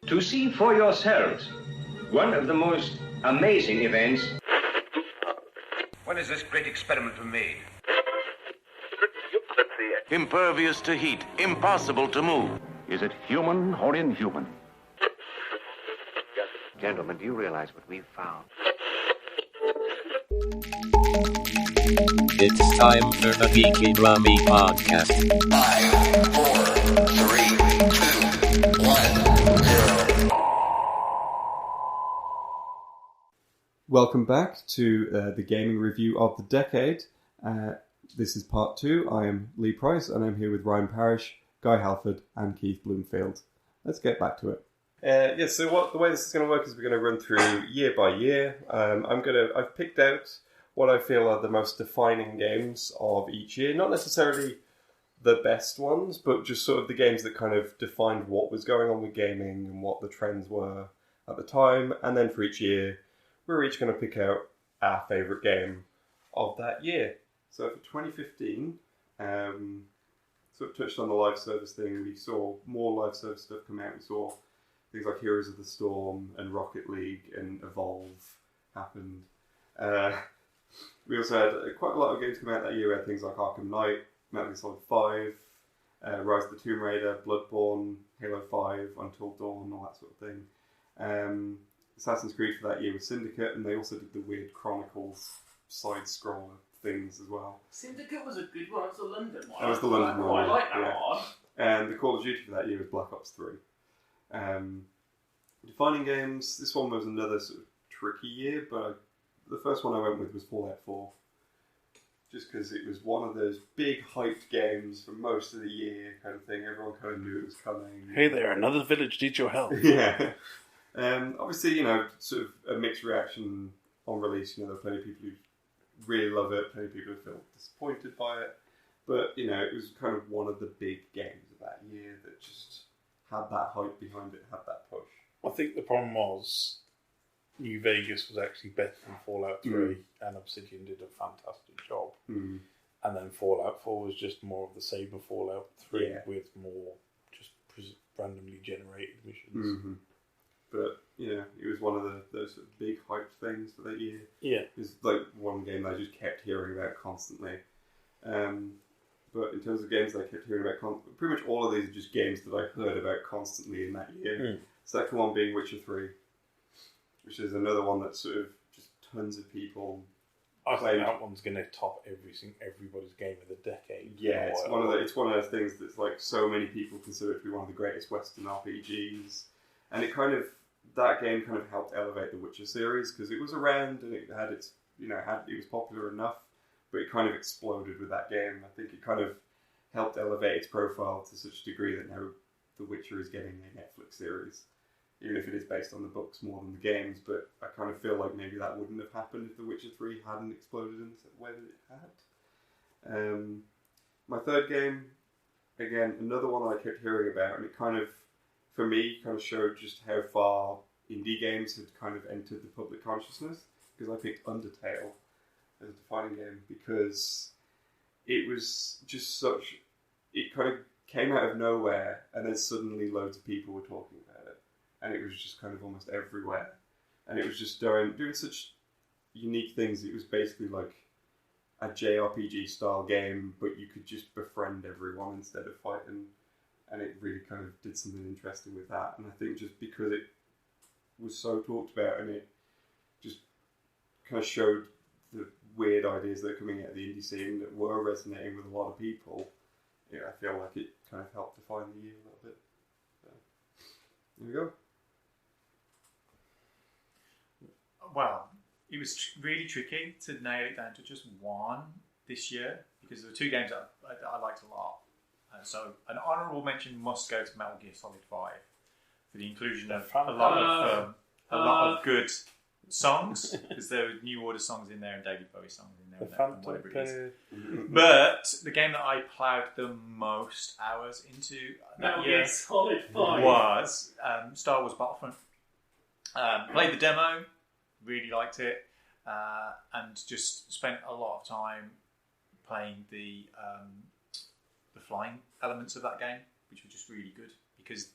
to see for yourselves one of the most amazing events. When is this great experiment made? Impervious to heat, impossible to move. Is it human or inhuman? Gentlemen, do you realize what we've found? It's time for the Geeky Drummy Podcast. 5, 4, 3, 2, 1, 0. Welcome back to the gaming review of the decade. This is part 2. I am Leigh Price, and I'm here with Ryan Parrish, Guy Halford, and Keith Bloomfield. Let's get back to it. So the way this is going to work is we're going to run through year by year. I've picked out what I feel are the most defining games of each year. Not necessarily the best ones, but just sort of the games that kind of defined what was going on with gaming and what the trends were at the time. And then for each year, we're each going to pick out our favourite game of that year. So for 2015, sort of touched on the live service thing. We saw more live service stuff come out. We saw things like Heroes of the Storm and Rocket League and Evolve happened. We also had quite a lot of games come out that year. We had things like Arkham Knight, Metal Gear Solid 5, Rise of the Tomb Raider, Bloodborne, Halo 5, Until Dawn, all that sort of thing. Assassin's Creed for that year was Syndicate, and they also did the weird Chronicles side-scroller things as well. Syndicate was a good one. It was the London one. That was the London one. I like that one. And the Call of Duty for that year was Black Ops 3. Defining games, this one was another sort of tricky year, but the first one I went with was Fallout 4. Just because it was one of those big hyped games for most of the year kind of thing. Everyone kind of knew it was coming. Hey there, another village needs your help. Yeah. Obviously, sort of a mixed reaction on release. There are plenty of people who really love it, plenty of people who feel disappointed by it. But, it was kind of one of the big games of that year that just had that hype behind it, had that push. I think the problem was New Vegas was actually better than Fallout 3, and Obsidian did a fantastic job. And then Fallout 4 was just more of the same of Fallout 3 with more just randomly generated missions. Mm-hmm. But, it was one of those sort of big hype things for that year. Yeah. It was like one game I just kept hearing about constantly. But in terms of games that I kept hearing about, pretty much all of these are just games that I heard about constantly in that year. Second one being Witcher 3, which is another one that sort of just tons of people. I think that one's going to top everybody's game of the decade. Yeah, it's one of those things that's like so many people consider it to be one of the greatest Western RPGs, and it that game kind of helped elevate the Witcher series because it was around and it had its it was popular enough, but it kind of exploded with that game. I think it kind of helped elevate its profile to such a degree that now The Witcher is getting a Netflix series. Even if it is based on the books more than the games, but I kind of feel like maybe that wouldn't have happened if The Witcher 3 hadn't exploded into the way that it had. My third game, again, another one that I kept hearing about, and it kind of, for me, kind of showed just how far indie games had kind of entered the public consciousness, because I picked Undertale as a defining game, because it was just it kind of came out of nowhere, and then suddenly loads of people were talking about it. And it was just kind of almost everywhere. And it was just doing such unique things. It was basically like a JRPG style game, but you could just befriend everyone instead of fighting. And it really kind of did something interesting with that. And I think just because it was so talked about and it just kind of showed the weird ideas that are coming out of the indie scene that were resonating with a lot of people, I feel like it kind of helped define the year a little bit. So, there we go. Well, it was really tricky to nail it down to just one this year because there were two games that I liked a lot. So an honourable mention must go to Metal Gear Solid 5 for the inclusion of a lot of good songs because there were New Order songs in there and David Bowie songs in there and whatever it is. But the game that I ploughed the most hours into that year Solid 5 was Star Wars Battlefront. Played the demo, really liked it, and just spent a lot of time playing the flying elements of that game, which were just really good because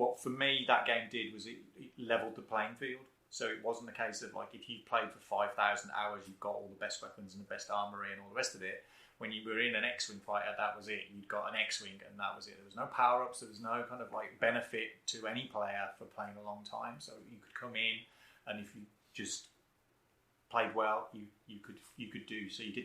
what for me that game did was it leveled the playing field. So it wasn't a case of like if you played for 5,000 hours, you've got all the best weapons and the best armory and all the rest of it. When you were in an X-Wing fighter, that was it. You'd got an X-Wing and that was it. There was no power-ups. There was no kind of like benefit to any player for playing a long time. So you could come in and if you just played well, you could do. So you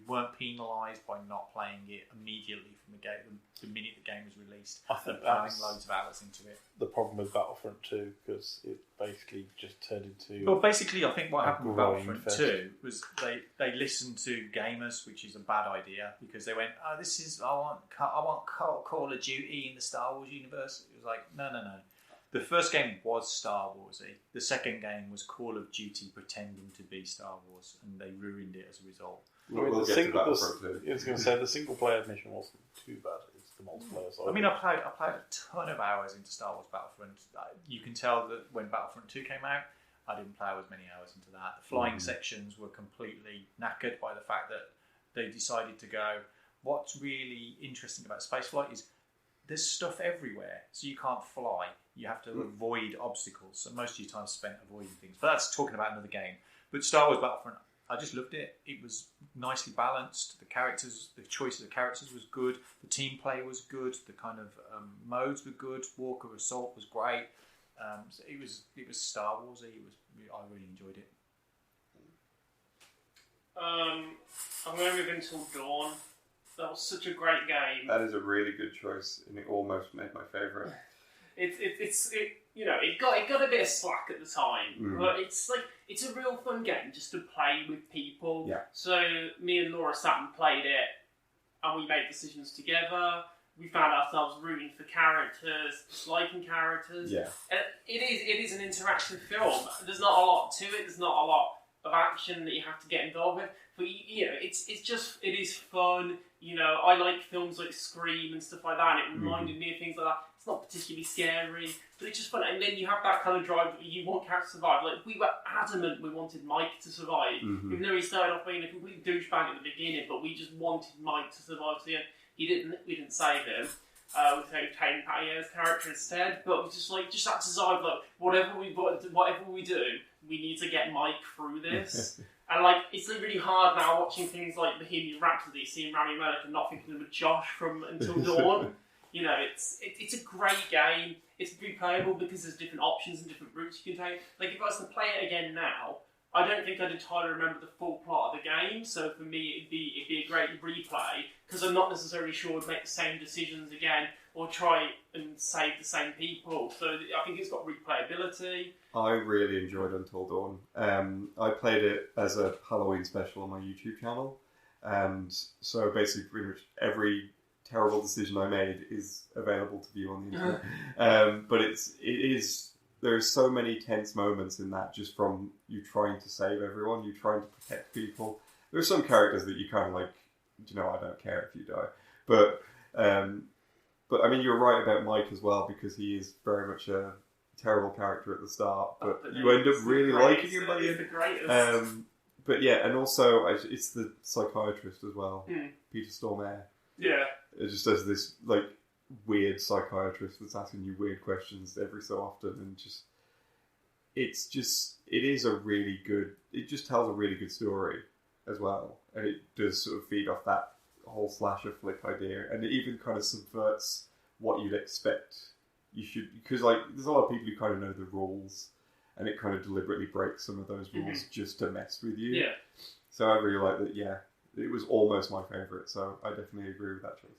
weren't penalised by not playing it immediately from the game. The minute the game was released, I think having loads of hours into it. The problem with Battlefront 2 because it basically just turned into. Well, basically, I think what happened with Battlefront fest. 2 was they listened to gamers, which is a bad idea because they went, "Oh, this is I want Call of Duty in the Star Wars universe." It was like, no. The first game was Star Warsy. The second game was Call of Duty pretending to be Star Wars, and they ruined it as a result. We'll get to Battlefront 2. I was going to say the single player mission wasn't too bad. It's the multiplayer side. I mean, I played a ton of hours into Star Wars Battlefront. You can tell that when Battlefront 2 came out, I didn't play as many hours into that. The flying sections were completely knackered by the fact that they decided to go, what's really interesting about spaceflight is there's stuff everywhere, so you can't fly. You have to avoid obstacles. So most of your time spent avoiding things. But that's talking about another game. But Star Wars Battlefront, I just loved it. It was nicely balanced. The choice of the characters was good. The team play was good. The kind of modes were good. Walker Assault was great. So it was Star Warsy. I really enjoyed it. I'm going to move Until Dawn. That was such a great game. That is a really good choice, and it almost made my favourite. It got a bit of slack at the time, but it's a real fun game just to play with people. Yeah. So me and Laura sat and played it, and we made decisions together. We found ourselves rooting for characters, disliking characters. Yeah. And it is an interactive film. There's not a lot to it. There's not a lot of action that you have to get involved with. But it is fun. I like films like Scream and stuff like that, and it reminded me of things like that. It's not particularly scary, but it's just fun. And then you have that kind of drive that you want characters to survive. Like, we were adamant we wanted Mike to survive. Even though he started off being a complete douchebag at the beginning, but we just wanted Mike to survive to the end. We didn't save him. We retained Patier's character instead, but we just that desire, like, whatever we do, we need to get Mike through this. And it's really hard now watching things like Bohemian Rhapsody, seeing Rami Malek and not thinking of Josh from Until Dawn. It's a great game. It's replayable because there's different options and different routes you can take. Like, if I was to play it again now, I don't think I'd entirely remember the full plot of the game. So for me, it'd be a great replay because I'm not necessarily sure I'd make the same decisions again or try and save the same people. So I think it's got replayability. I really enjoyed Until Dawn. I played it as a Halloween special on my YouTube channel, and so basically pretty much every terrible decision I made is available to view on the internet. But there are so many tense moments in that, just from you trying to save everyone, you trying to protect people. There are some characters that you kind of like, I don't care if you die. But I mean, you're right about Mike as well, because he is very much a terrible character at the start, but you end up really liking him by the end. The greatest. But yeah, and also it's the psychiatrist as well, Peter Stormare. Yeah. It just does this weird psychiatrist that's asking you weird questions every so often, and it just tells a really good story as well, and it does sort of feed off that whole slasher flick idea, and it even kind of subverts what you'd expect you should, because there's a lot of people who kind of know the rules, and it kind of deliberately breaks some of those rules just to mess with you. Yeah. So I really like that. Yeah, it was almost my favourite, so I definitely agree with that choice.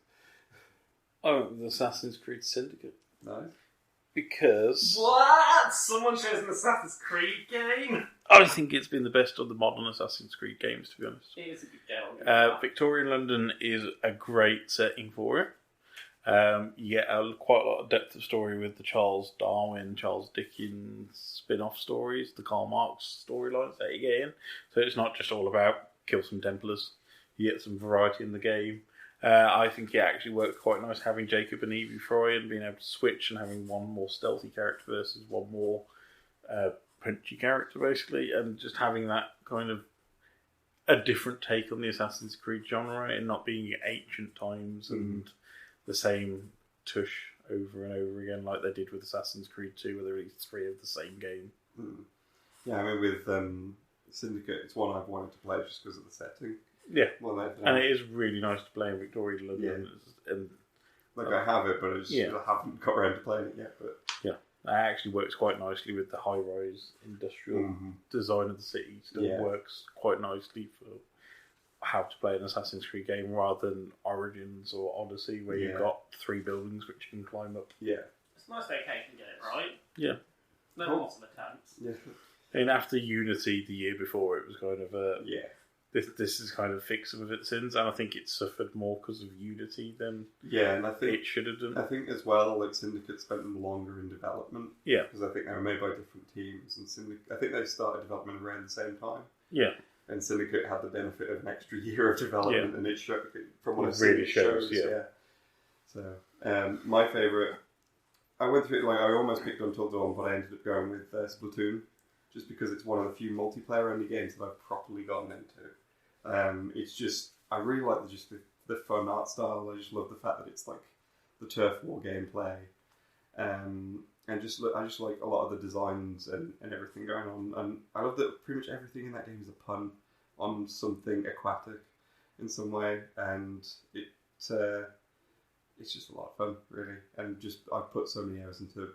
Oh, the Assassin's Creed Syndicate. Nice. Because... What? Someone chose an Assassin's Creed game? I think it's been the best of the modern Assassin's Creed games, to be honest. It is a good game. Victorian London is a great setting for it. You get quite a lot of depth of story with the Charles Darwin, Charles Dickens spin-off stories, the Karl Marx storylines that you get in. So it's not just all about kill some Templars. You get some variety in the game. I think it actually worked quite nice having Jacob and Evie Froy and being able to switch and having one more stealthy character versus one more punchy character, basically, and just having that kind of a different take on the Assassin's Creed genre and not being ancient times and the same tush over and over again, like they did with Assassin's Creed 2, where they released 3 of the same game. Yeah, I mean, with Syndicate, it's one I've wanted to play just because of the setting. Yeah, well, and it is really nice to play in Victorian London. Yeah. And I have it, but I haven't got around to playing it yet. But yeah, it actually works quite nicely with the high-rise industrial design of the city. Still works quite nicely for how to play an Assassin's Creed game rather than Origins or Odyssey, where you've got 3 buildings which you can climb up. Yeah, it's nice they can get it right. Yeah, no lots of attempts. Yeah, and after Unity the year before, it was kind of This is kind of fixed some of its sins, and I think it suffered more because of Unity than and I think it should have done. I think as well, like Syndicate spent longer in development. Yeah, because I think they were made by different teams, and I think they started development around the same time. Yeah, and Syndicate had the benefit of an extra year of development, and it showed from what it really shows. Yeah. So my favourite, I went through it I almost picked Until Dawn, but I ended up going with Splatoon, just because it's one of the few multiplayer only games that I've properly gotten into. It's just, I really like the fun art style. I just love the fact that it's like the turf war gameplay, and I just like a lot of the designs and everything going on. And I love that pretty much everything in that game is a pun on something aquatic in some way, and it's just a lot of fun, really. And just I put so many hours into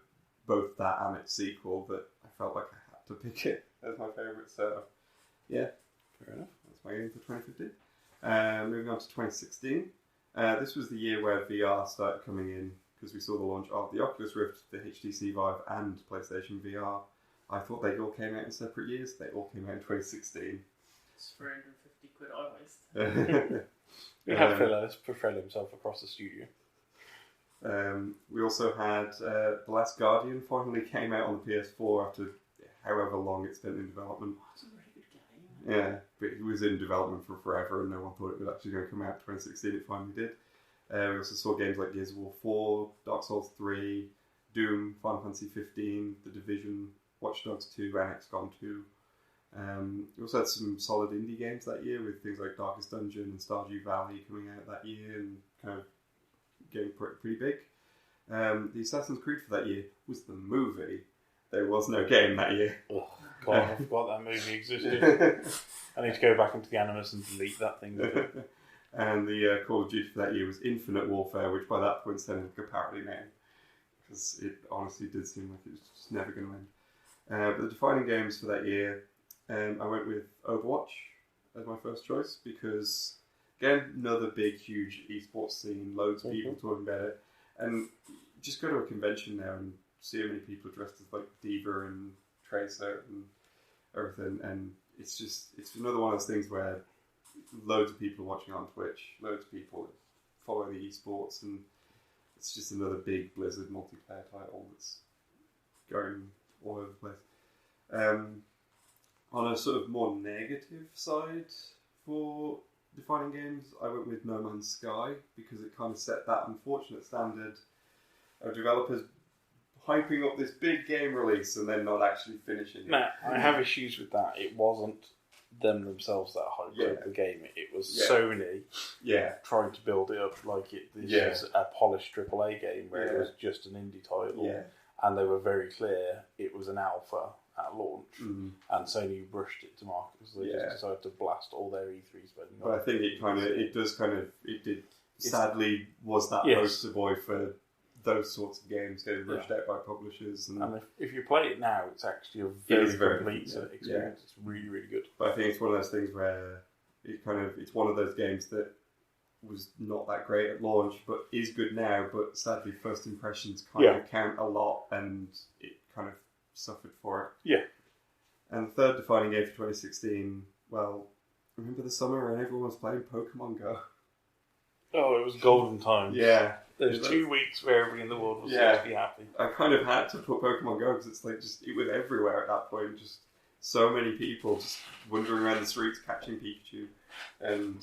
both that and its sequel that I felt like I had to pick it as my favourite. So yeah, fair enough. That's my game for 2015. Moving on to 2016. This was the year where VR started coming in, because we saw the launch of the Oculus Rift, the HTC Vive, and PlayStation VR. I thought they all came out in separate years. They all came out in 2016. It's 350 quid I wasted. We had Phil propel himself across the studio. We also had The Last Guardian finally came out on the PS4 after however long it's been in development. It's a really good game. Yeah, but it was in development for forever and no one thought it was actually going to come out in 2016. It finally did. We also saw games like Gears of War 4, Dark Souls 3, Doom, Final Fantasy 15, The Division, Watch Dogs 2, and XCOM 2. We also had some solid indie games that year with things like Darkest Dungeon and Stardew Valley coming out that year and kind of getting pretty big. The Assassin's Creed for that year was the movie. There was no game that year. Oh, God, I forgot that movie existed. I need to go back into the Animus and delete that thing. And the Call of Duty for that year was Infinite Warfare, which by that point sounded like a parody name. Because it honestly did seem like it was just never going to end. But the defining games for that year, I went with Overwatch as my first choice because, again, another big, huge esports scene, loads of people talking about it. And just go to a convention now and see how many people are dressed as like D.Va and Tracer and everything. And it's another one of those things where loads of people are watching on Twitch, loads of people follow the esports, and it's just another big Blizzard multiplayer title that's going all over the place. On a sort of more negative side for defining games, I went with No Man's Sky because it kind of set that unfortunate standard of developers hyping up this big game release and then not actually finishing it. No, I have issues with that. It wasn't them themselves that hyped up the game. It was Sony trying to build it up like this is a polished AAA game where it was just an indie title. And they were very clear it was an alpha at launch, and Sony rushed it to market because they just decided to blast all their E3 spending. But I think it did sadly was that poster boy for those sorts of games getting rushed out by publishers. And if you play it now, it's actually a very complete experience. Yeah. It's really, really good. But I think it's one of those things where it's one of those games that was not that great at launch, but is good now. But sadly, first impressions kind of count a lot, and it kind of suffered for it. Yeah. And the third defining game for 2016, well, remember the summer when everyone was playing Pokemon Go? Oh, it was golden times. Yeah. There's 2 weeks where everybody in the world was supposed to be happy. I kind of had to put Pokemon Go because it's like it was everywhere at that point. Just so many people just wandering around the streets catching Pikachu, and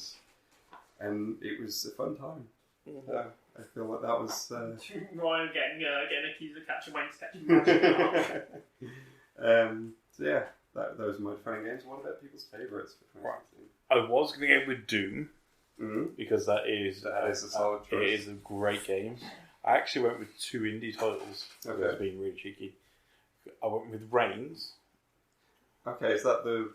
it was a fun time. I feel like that was Ryan getting accused of catching wings, catching magic. So yeah, those are my defining games. What about people's favourites for 2016? I was going to go with Doom because that is a solid choice. It is a great game. I actually went with 2 indie titles. Okay. That's being really cheeky. I went with Reigns. Okay, is that the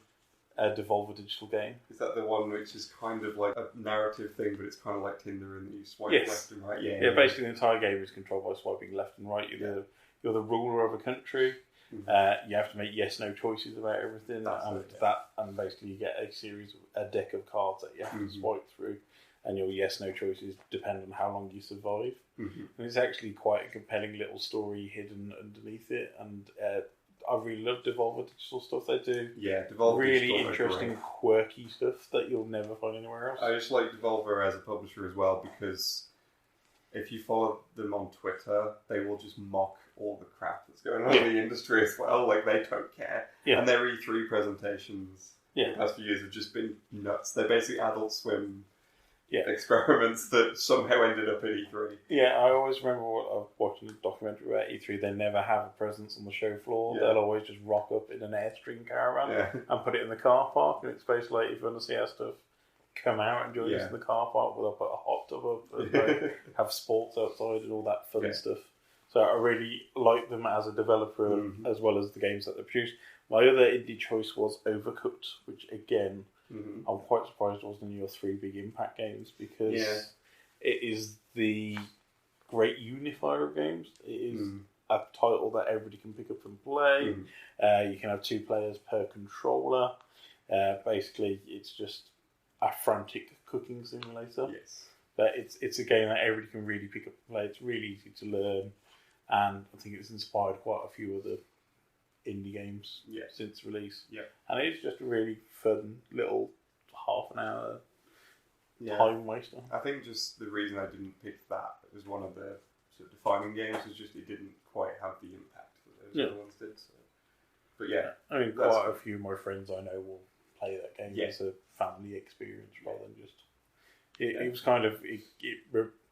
A Devolver Digital game. Is that the one which is kind of like a narrative thing, but it's kind of like Tinder and you swipe Yes. left and right? Yeah, basically the entire game is controlled by swiping left and right. You're the ruler of a country. Mm-hmm. You have to make yes/no choices about everything, and basically you get a deck of cards that you have to swipe through, and your yes/no choices depend on how long you survive. Mm-hmm. And it's actually quite a compelling little story hidden underneath it, and I really love Devolver Digital stuff they do. Yeah, Devolver really Digital interesting, quirky stuff that you'll never find anywhere else. I just like Devolver as a publisher as well because if you follow them on Twitter, they will just mock all the crap that's going on in the industry as well. Like, they don't care. Yeah. And their E3 presentations Yeah. the past few years have just been nuts. They're basically Adult Swim Yeah. experiments that somehow ended up at E3. Yeah, I always remember watching a documentary about E3. They never have a presence on the show floor. Yeah. They'll always just rock up in an Airstream caravan and put it in the car park. And it's basically like if you want to see our stuff, come out and join us in the car park. We'll put a hot tub up and like, have sports outside and all that fun stuff. So I really like them as a developer as well as the games that they produce. My other indie choice was Overcooked, which again, I'm quite surprised it wasn't in your 3 big impact games because it is the great unifier of games. It is a title that everybody can pick up and play. You can have 2 players per controller. Basically, it's just a frantic cooking simulator. Yes. But it's a game that everybody can really pick up and play. It's really easy to learn. And I think it's inspired quite a few other indie games since release. Yeah. And it's just a really fun little half an hour time waster. I think just the reason I didn't pick that as one of the sort of defining games was just it didn't quite have the impact that those other ones did. So. But yeah. I mean, quite a few of my friends I know will play that game as a family experience rather than just... It was kind of... It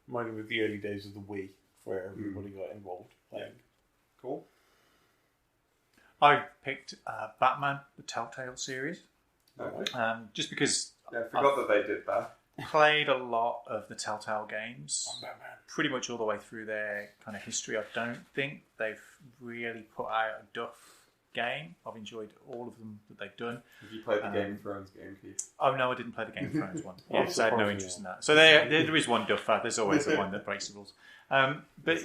reminded me of the early days of the Wii, where everybody got involved playing. Cool. I picked Batman, the Telltale series. Okay. Just because I forgot that they did that. Played a lot of the Telltale games, pretty much all the way through their kind of history. I don't think they've really put out a duff game. I've enjoyed all of them that they've done. Have you played the Game of Thrones game, Keith? Oh no, I didn't play the Game of Thrones one. Because I had no interest in that. So there is one duffer. There's always the one that breaks the rules. But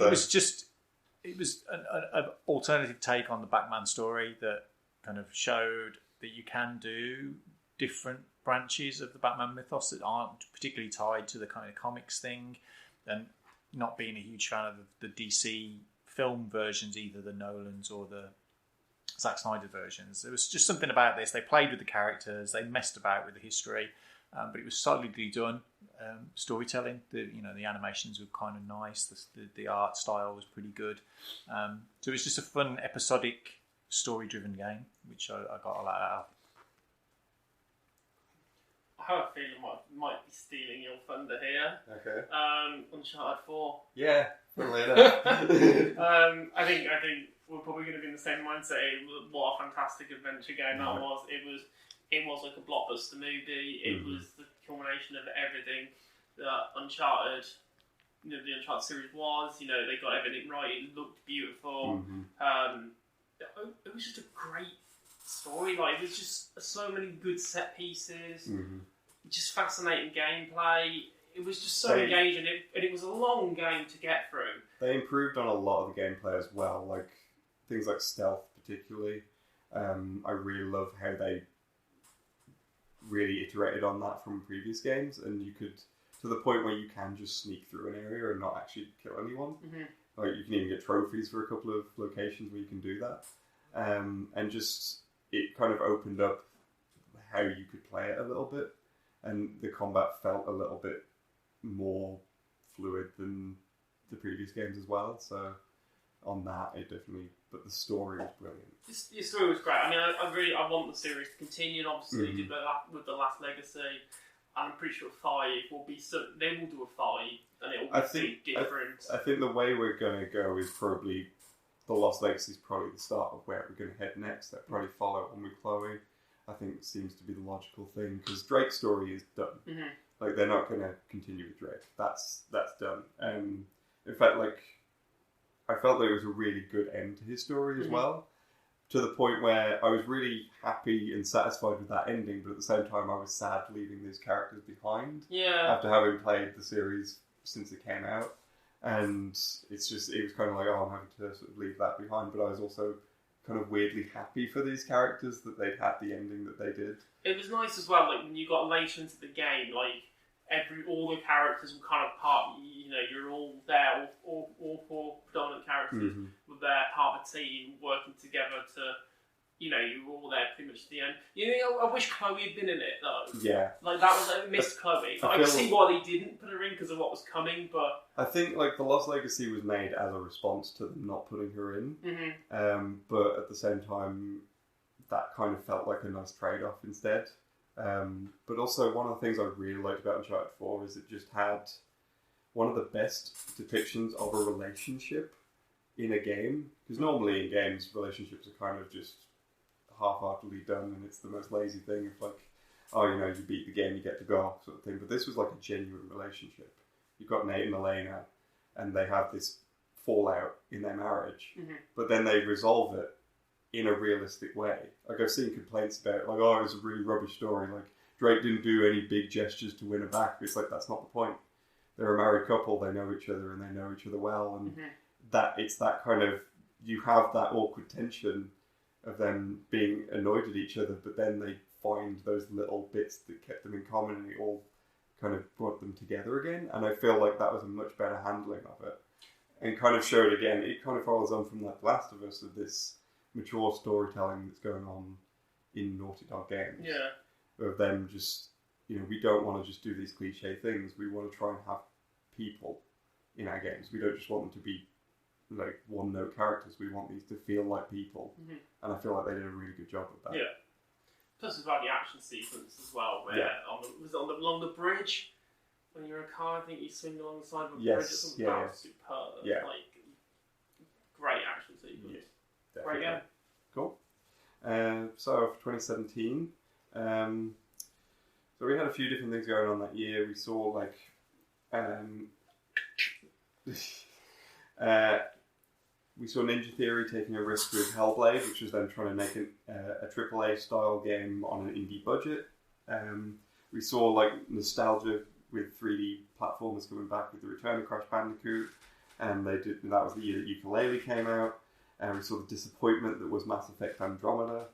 it was an alternative take on the Batman story that kind of showed that you can do different branches of the Batman mythos that aren't particularly tied to the kind of comics thing. And not being a huge fan of the DC film versions, either the Nolans or the Zack Snyder versions. There was just something about this. They played with the characters, they messed about with the history, but it was solidly done. Storytelling, the animations were kind of nice. The art style was pretty good. So it was just a fun, episodic, story-driven game, which I got a lot out of. I have a feeling I might be stealing your thunder here. Okay. Uncharted 4. Yeah, funnily enough. I think we're probably going to be in the same mindset. What a fantastic adventure game that was. It was like a blockbuster movie. It was the culmination of everything that Uncharted, the Uncharted series was. They got everything right. It looked beautiful. It was just a great story. Like, it was just so many good set pieces. Just fascinating gameplay. It was just so engaging. And it was a long game to get through. They improved on a lot of the gameplay as well. Like things like stealth, particularly. I really love how they really iterated on that from previous games, and you could, to the point where you can just sneak through an area and not actually kill anyone. Like, you can even get trophies for a couple of locations where you can do that. And just, it kind of opened up how you could play it a little bit, and the combat felt a little bit more fluid than the previous games as well. So on that, it definitely. But the story was brilliant. The story was great. I mean, I want the series to continue. And obviously, they did with the last Legacy. And I'm pretty sure 5 will be. They will do a 5, and it will be different. I think the way we're going to go is probably the Lost Legacy is probably the start of where we're going to head next. That probably follow on with Chloe. I think it seems to be the logical thing because Drake's story is done. Like, they're not going to continue with Drake. That's done. In fact, like, I felt that it was a really good end to his story as well. To the point where I was really happy and satisfied with that ending, but at the same time I was sad leaving these characters behind. Yeah. After having played the series since it came out. And it was kind of like, oh, I'm having to sort of leave that behind, but I was also kind of weirdly happy for these characters that they'd had the ending that they did. It was nice as well, like when you got later into the game, like all the characters were kind of part. You know, you're all there, all four predominant characters were there, part of a team, working together to. You know, you were all there pretty much at the end. You know, I wish Chloe had been in it though. Yeah, like that was I missed Chloe. But I can see why they didn't put her in because of what was coming. But I think like the Lost Legacy was made as a response to them not putting her in. But at the same time, that kind of felt like a nice trade-off instead. But also, one of the things I really liked about Uncharted 4 is it just had one of the best depictions of a relationship in a game. Because normally in games, relationships are kind of just half-heartedly done, and it's the most lazy thing of like, oh, you know, you beat the game, you get to go, sort of thing. But this was like a genuine relationship. You've got Nate and Elena, and they have this fallout in their marriage, but then they resolve it in a realistic way. Like, I've seen complaints about, like, oh, it was a really rubbish story, like, Drake didn't do any big gestures to win her back. It's like, that's not the point. They're a married couple, they know each other, and they know each other well, and that it's that kind of, you have that awkward tension of them being annoyed at each other, but then they find those little bits that kept them in common, and it all kind of brought them together again. And I feel like that was a much better handling of it, and kind of showed again, it kind of follows on from that Last of Us, of this mature storytelling that's going on in Naughty Dog games. Yeah. Of them just, you know, we don't want to just do these cliche things. We want to try and have people in our games. We don't just want them to be like one-note characters. We want these to feel like people, and I feel like they did a really good job with that. Yeah. Plus, it's about the action sequence as well, where along the bridge when you're in a car. I think you swing along the side of a bridge or something. That was superb. Yeah. Like great action sequence. Yeah, great game. Cool. So for 2017, so we had a few different things going on that year. We saw like. We saw Ninja Theory taking a risk with Hellblade, which was then trying to make a AAA style game on an indie budget. We saw like nostalgia with 3D platformers coming back with the return of Crash Bandicoot, and that was the year that Ukulele came out. We saw the disappointment that was Mass Effect Andromeda.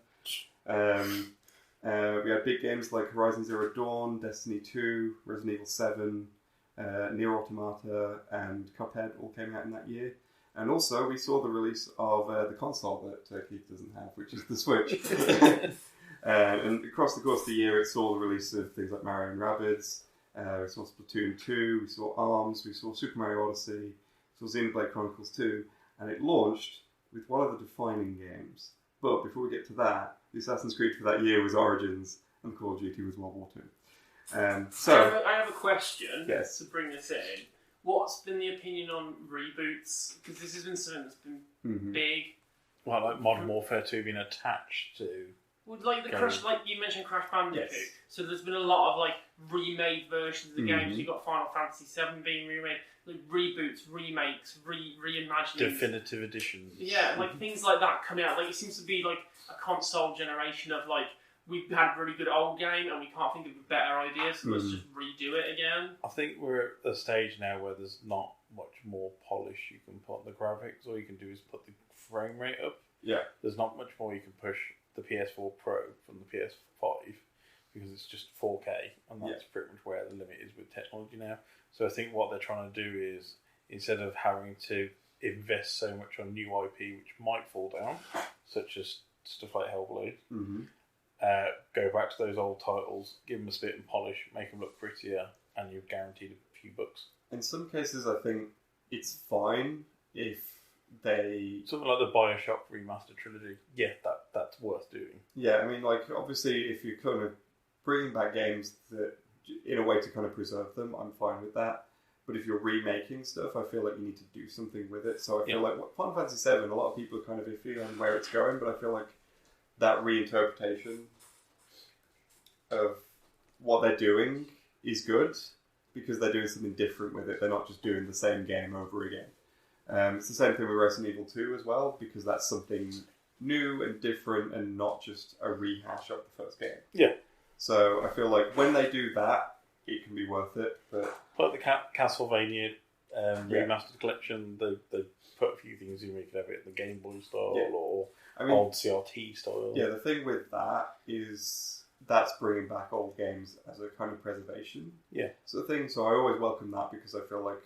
We had big games like Horizon Zero Dawn, Destiny 2, Resident Evil 7, Nier Automata, and Cuphead all came out in that year. And also, we saw the release of the console that Keith doesn't have, which is the Switch. And across the course of the year, it saw the release of things like Mario and Rabbids, we saw Splatoon 2, we saw ARMS, we saw Super Mario Odyssey, we saw Xenoblade Chronicles 2, and it launched with one of the defining games. But before we get to that, the Assassin's Creed for that year was Origins, and Call of Duty was World War II. So I have a question yes. to bring this in. What's been the opinion on reboots? Because this has been something that's been big. Well, like Modern Warfare 2 being attached to... Well, like the Crash, like you mentioned Crash Bandicoot. Yes. So there's been a lot of like remade versions of the games. You've got Final Fantasy VII being remade, like reboots, remakes, reimaginings. Definitive editions. Yeah, like things like that coming out. Like it seems to be like a console generation of like, we've had a really good old game and we can't think of a better idea, so let's just redo it again. I think we're at a stage now where there's not much more polish you can put on the graphics. All you can do is put the frame rate up. Yeah. There's not much more you can push the PS4 Pro from the PS5 because it's just 4K, and that's pretty much where the limit is with technology now. So I think what they're trying to do is, instead of having to invest so much on new IP which might fall down, such as stuff like Hellblade, go back to those old titles, give them a spit and polish, make them look prettier, and you're guaranteed a few bucks. In some cases, I think it's fine if they... Something like the Bioshock Remaster Trilogy, that's worth doing. Yeah, I mean, like, obviously, if you're kind of bringing back games that, in a way to kind of preserve them, I'm fine with that. But if you're remaking stuff, I feel like you need to do something with it. So I feel like Final Fantasy VII, a lot of people are kind of iffy on where it's going, but I feel like that reinterpretation of what they're doing is good. because they're doing something different with it. They're not just doing the same game over again. It's the same thing with Resident Evil 2 as well, because that's something new and different and not just a rehash of the first game. Yeah. So I feel like when they do that, it can be worth it. But like the Castlevania remastered collection, they put a few things in. You could have it in the Game Boy style or old CRT style. Yeah, the thing with that is that's bringing back old games as a kind of preservation. Yeah. So I always welcome that, because I feel like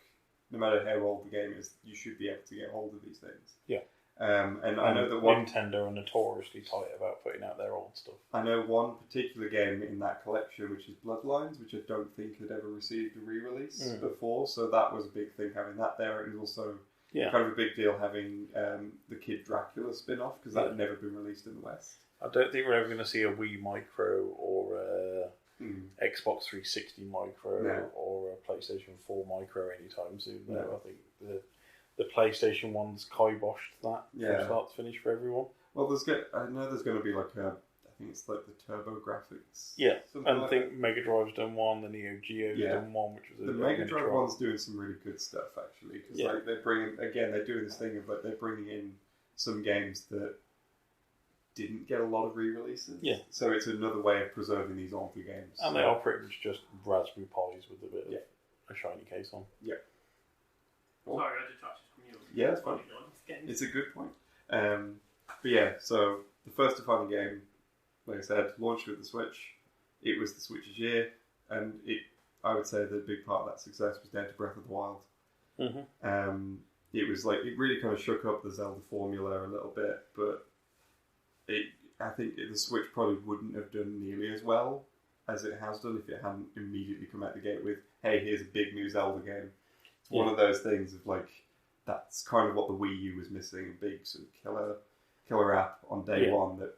no matter how old the game is, you should be able to get hold of these things. Yeah. And I know that Nintendo are notoriously tight about putting out their old stuff. I know one particular game in that collection, which is Bloodlines, which I don't think had ever received a re-release before, so that was a big thing having that there. It was also kind of a big deal having the Kid Dracula spin-off, because that had never been released in the West. I don't think we're ever going to see a Wii Micro or a Xbox 360 Micro or a PlayStation 4 Micro anytime soon. No. I think the PlayStation 1's kiboshed that from start to finish for everyone. Well, I know there's going to be like I think it's like the Turbo Graphics. Yeah, and I think Mega Drive's done one, the Neo Geo's done one, which was the Mega Drive one's doing some really good stuff actually, because like they're doing this thing of like they're bringing in some games that didn't get a lot of re-releases. Yeah, so it's another way of preserving these older games. And they are pretty much just Raspberry Pis with a bit of a shiny case on. Yeah. Sorry, I did touch it from you. Yeah, that's fine. It's a good point. But yeah, so the first defining game, like I said, launched with the Switch. It was the Switch's year, and I would say the big part of that success was down to Breath of the Wild. Mm-hmm. It was like, it really kind of shook up the Zelda formula a little bit, but I think the Switch probably wouldn't have done nearly as well as it has done if it hadn't immediately come out the gate with, hey, here's a big new Zelda game. It's one of those things of like, that's kind of what the Wii U was missing, a big sort of killer app on day one that,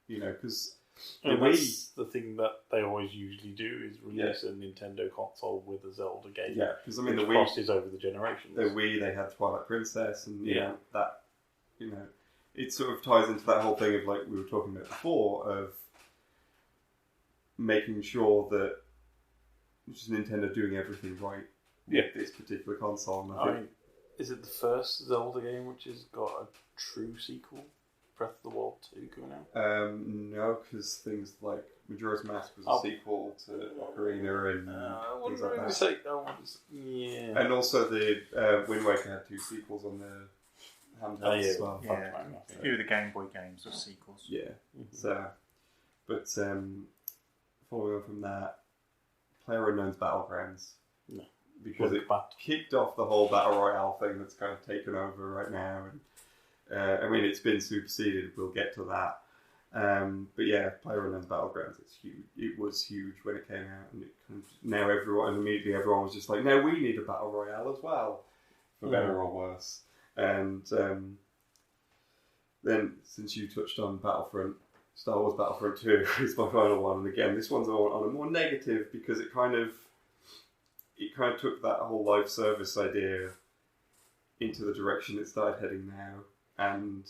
you know, because that's the thing that they always usually do is release a Nintendo console with a Zelda game. Yeah, because I mean, the Wii crosses over the generations. The Wii, they had Twilight Princess, and you know, that, you know, it sort of ties into that whole thing of like we were talking about before of making sure that just Nintendo doing everything right with this particular console. And I think, is it the first Zelda game which has got a true sequel? Breath of the Wild 2 coming out? No, because things like Majora's Mask was a sequel to Ocarina and things like that. And also the Wind Waker had 2 sequels on the handhelds as well. Yeah, a few of the Game Boy games are sequels. Yeah. So, but following on from that, PlayerUnknown's Battlegrounds. No. Because it kicked off the whole Battle Royale thing that's kind of taken over right now. And, I mean, it's been superseded. We'll get to that. But yeah, PlayerUnknown's Battlegrounds, it's huge. It was huge when it came out, and now immediately everyone was just like, no, we need a Battle Royale as well, for better or worse. And then, since you touched on Battlefront, Star Wars Battlefront 2 is my final one. And again, this one's on a more negative because it kind of took that whole live service idea into the direction it started heading now, and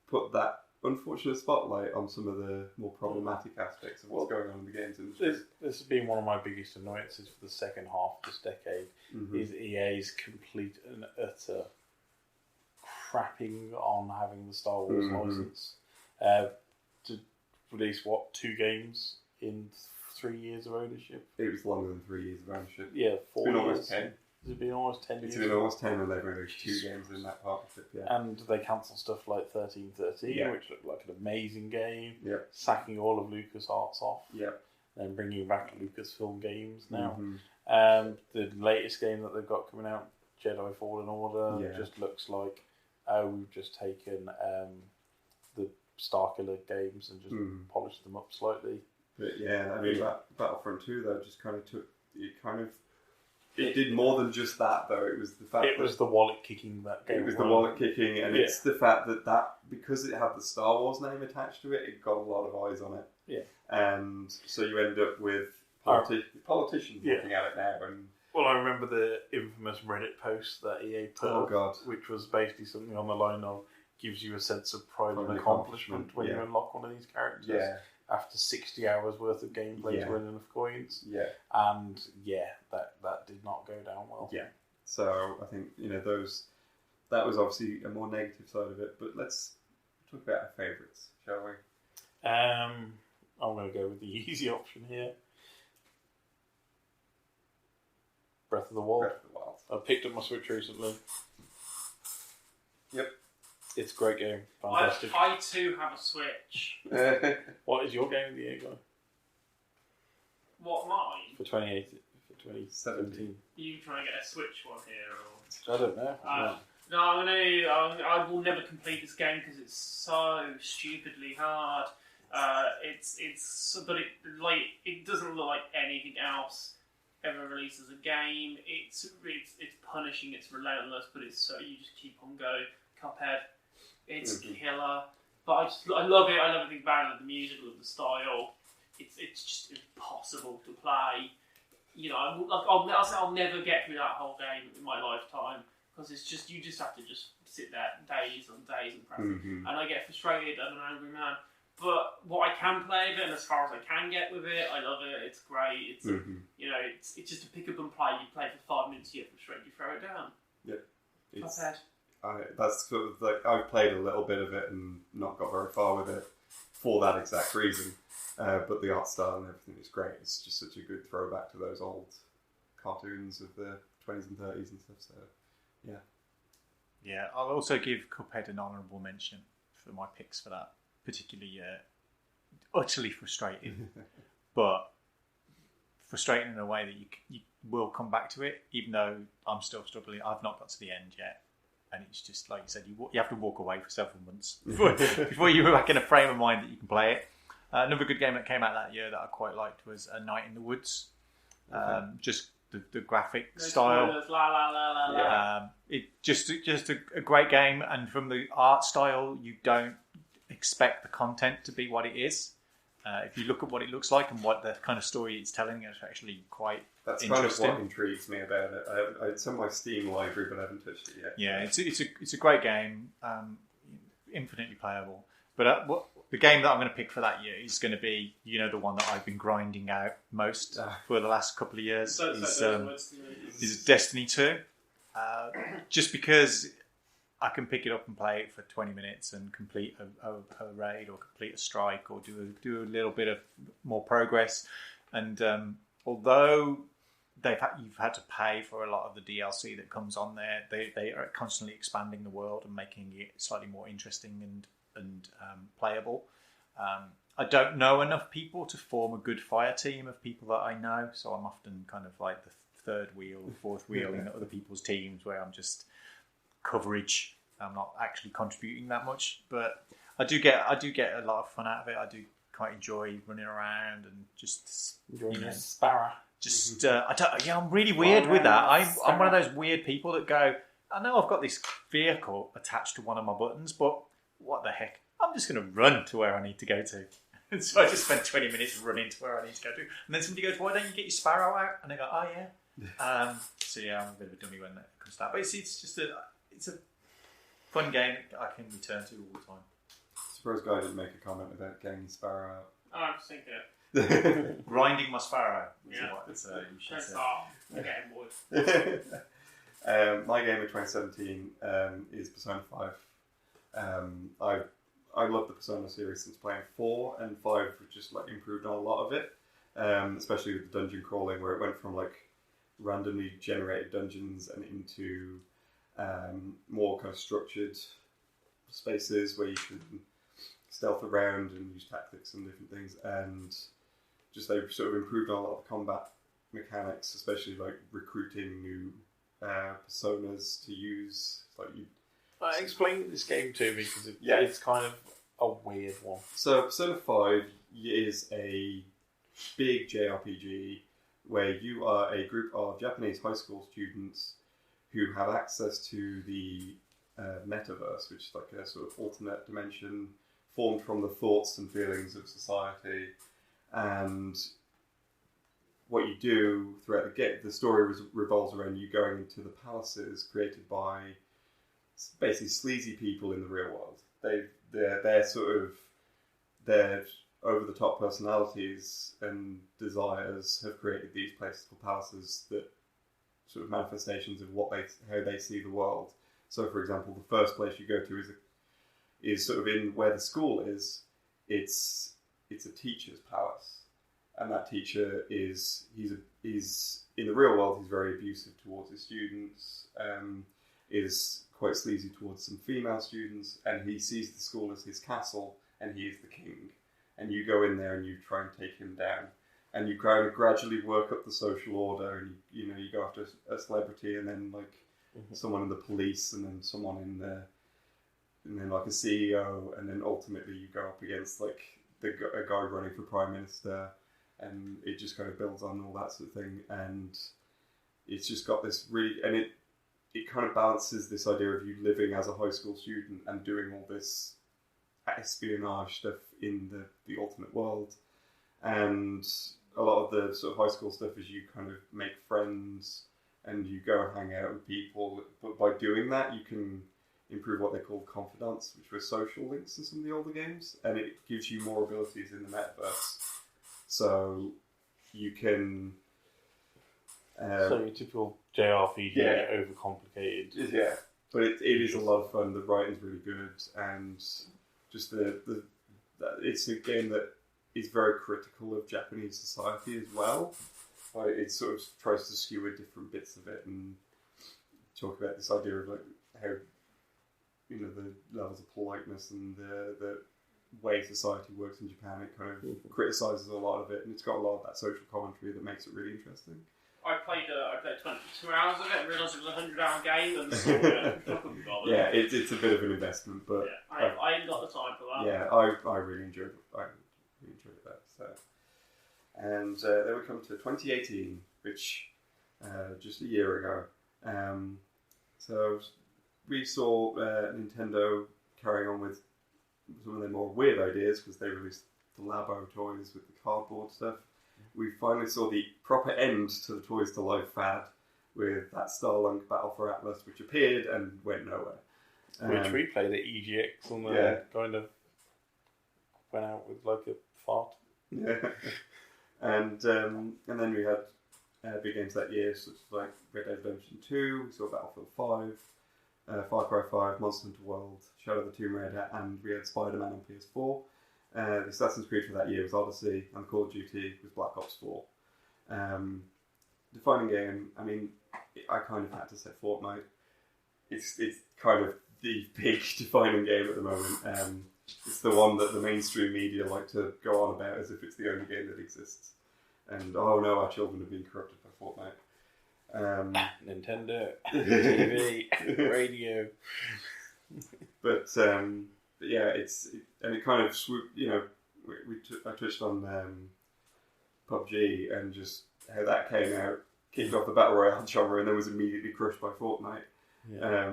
put that unfortunate spotlight on some of the more problematic aspects of what's going on in the games industry. This has been one of my biggest annoyances for the second half of this decade, is EA's complete and utter crapping on having the Star Wars license. To release, 2 games in 3 years of ownership? It was longer than 3 years of ownership. Yeah, 4 years. Almost 10. Has it been almost 10 years? It's been almost 10 and they've released 2 games in that partnership, And they cancelled stuff like 1313, which looked like an amazing game, sacking all of LucasArts off, and bringing back Lucasfilm games now. The latest game that they've got coming out, Jedi Fallen Order, just looks like, we've just taken the Starkiller games and just polished them up slightly. But yeah, I mean, Battlefront 2 though just kind of took it did more than just that though. It was the fact it was the wallet kicking that game. It was the wallet kicking, and it's the fact that because it had the Star Wars name attached to it, it got a lot of eyes on it. Yeah, and so you end up with politicians looking at it now. And well, I remember the infamous Reddit post that EA put up, which was basically something on the line of gives you a sense of pride and accomplishment when you unlock one of these characters. Yeah. after 60 hours worth of gameplay Yeah. to earn enough coins. Yeah. And that did not go down well. Yeah. So I think, that was obviously a more negative side of it, but let's talk about our favourites, shall we? I'm going to go with the easy option here. Breath of the Wild. Breath of the Wild. I picked up my Switch recently. Yep. It's a great game. Fantastic. I too have a Switch. What is your game of the year, guy? What, mine? For 2017. Are you trying to get a Switch one here? Or? I don't know. No, I will never complete this game because it's so stupidly hard. But it doesn't look like anything else ever released as a game. It's punishing, it's relentless, but it's so you just keep on going. Cuphead, it's killer. But I love it. I love everything about it, the music, the style. It's just impossible to play. I'll never get through that whole game in my lifetime because it's just you just have to just sit there days on days and press it. And I get frustrated. I'm an angry man. But what I can play with it, and as far as I can get with it, I love it. It's great. It's it's just a pick up and play. You play for 5 minutes, you get frustrated, you throw it down. Yep. Cuphead. That's sort of like I've played a little bit of it and not got very far with it for that exact reason. But the art style and everything is great. It's just such a good throwback to those old cartoons of the 20s and 30s and stuff. So, yeah. Yeah, I'll also give Cuphead an honourable mention for my picks for that particular year. Utterly frustrating, but frustrating in a way that you will come back to it, even though I'm still struggling. I've not got to the end yet. And it's just, like you said, you have to walk away for several months before you're back in a frame of mind that you can play it. Another good game that came out that year that I quite liked was A Night in the Woods. Just the graphic style. Spoilers, la la la la la. It just a great game, and from the art style, you don't expect the content to be what it is. If you look at what it looks like and what the kind of story it's telling, it's actually quite interesting. That's kind of what intrigues me about it. It's in my Steam library, but I haven't touched it yet. Yeah, it's a great game, infinitely playable. But the game that I'm going to pick for that year is going to be, the one that I've been grinding out most for the last couple of years. Is Destiny 2. Just because I can pick it up and play it for 20 minutes and complete a raid or complete a strike or do a little bit of more progress. And although you've had to pay for a lot of the DLC that comes on there, they are constantly expanding the world and making it slightly more interesting and playable. I don't know enough people to form a good fire team of people that I know, so I'm often kind of like the third wheel, fourth wheel in other people's teams where I'm just coverage. I'm not actually contributing that much, but I do get a lot of fun out of it. I do quite enjoy running around and just Sparrow. Just I'm really weird with that. I'm one of those weird people that go, I know I've got this vehicle attached to one of my buttons, but what the heck? I'm just going to run to where I need to go to. And so I just spend 20 minutes running to where I need to go to. And then somebody goes, why don't you get your Sparrow out? And I go, oh yeah. So yeah, I'm a bit of a dummy when that comes to that. But it's just a fun game I can return to all the time. Suppose Guy didn't make a comment about getting Sparrow out. Oh, I'm just thinking grinding my Sparrow. Yeah. You should say. Getting bored. My game of 2017 is Persona 5. I love the Persona series since playing 4, and 5 just improved on a lot of it, especially with the dungeon crawling, where it went from randomly generated dungeons and into more kind of structured spaces where you can stealth around and use tactics and different things, and just they've sort of improved on a lot of combat mechanics, especially recruiting new personas to use. Explain this game to me, because it's kind of a weird one. So Persona 5 is a big JRPG where you are a group of Japanese high school students who have access to the metaverse, which is like a sort of alternate dimension formed from the thoughts and feelings of society. And what you do throughout the story revolves around you going into the palaces created by basically sleazy people in the real world. They're over-the-top personalities and desires have created these places called palaces that sort of manifestations of how they see the world. So, for example, the first place you go to is sort of in where the school is. It's a teacher's palace, and that teacher he's in the real world he's very abusive towards his students, is quite sleazy towards some female students, and he sees the school as his castle, and he is the king. And you go in there and you try and take him down, and you kind of gradually work up the social order, and you go after a celebrity, and then like someone in the police, and then someone and then like a CEO, and then ultimately you go up against like a guy running for prime minister, and it just kind of builds on all that sort of thing, and it's just got this really, and it kind of balances this idea of you living as a high school student and doing all this espionage stuff in the ultimate world, and a lot of the sort of high school stuff is you kind of make friends and you go hang out with people, but by doing that you can improve what they call confidants, which were social links in some of the older games, and it gives you more abilities in the metaverse, so you can so your typical JRPG, overcomplicated. Yeah, but it is a lot of fun. The writing's really good, and just it's a game that is very critical of Japanese society as well. Like, it sort of tries to skewer different bits of it and talk about this idea of like how the levels of politeness and the way society works in Japan. It kind of criticises a lot of it, and it's got a lot of that social commentary that makes it really interesting. I played 22 hours of it and realised it was a 100-hour game and still couldn't bother. Yeah, it's a bit of an investment, but yeah, I ain't got the time for that. Yeah, I really enjoyed that. So, and then we come to 2018, which just a year ago. So we saw Nintendo carrying on with some of their more weird ideas because they released the Labo toys with the cardboard stuff. We finally saw the proper end to the Toys to Life fad with that Starlink Battle for Atlas, which appeared and went nowhere. Which we played at EGX on the kind of went out with like a fart. Yeah. And then we had big games that year, such as like Red Dead Redemption 2, we saw Battlefield 5, Far Cry 5, Monster Hunter World, Shadow of the Tomb Raider, and we had Spider-Man on PS4. The Assassin's Creed for that year was Odyssey, and Call of Duty was Black Ops 4. Defining game, I mean, I kind of had to say Fortnite. It's kind of the big defining game at the moment. It's the one that the mainstream media like to go on about as if it's the only game that exists. And oh no, our children have been corrupted by Fortnite. Nintendo, TV, radio. But yeah, and it kind of swooped. I touched on PUBG and just how that came out, kicked off the battle royale genre, and then was immediately crushed by Fortnite. Yeah.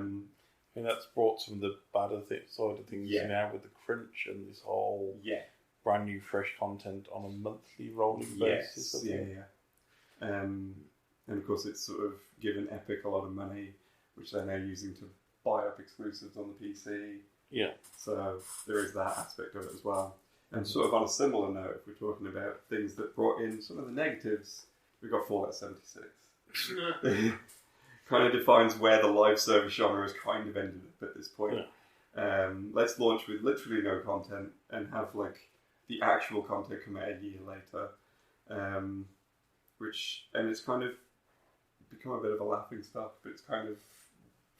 I mean, that's brought some of the better side of things now with the crunch and this whole brand new fresh content on a monthly rolling basis. And of course, it's sort of given Epic a lot of money, which they're now using to buy up exclusives on the PC. Yeah. So there is that aspect of it as well. And sort of on a similar note, if we're talking about things that brought in some of the negatives, we've got Fallout 76. Kind of defines where the live service genre has kind of ended up at this point. Let's launch with literally no content and have like the actual content come out a year later. And it's kind of become a bit of a laughing stock, but it's kind of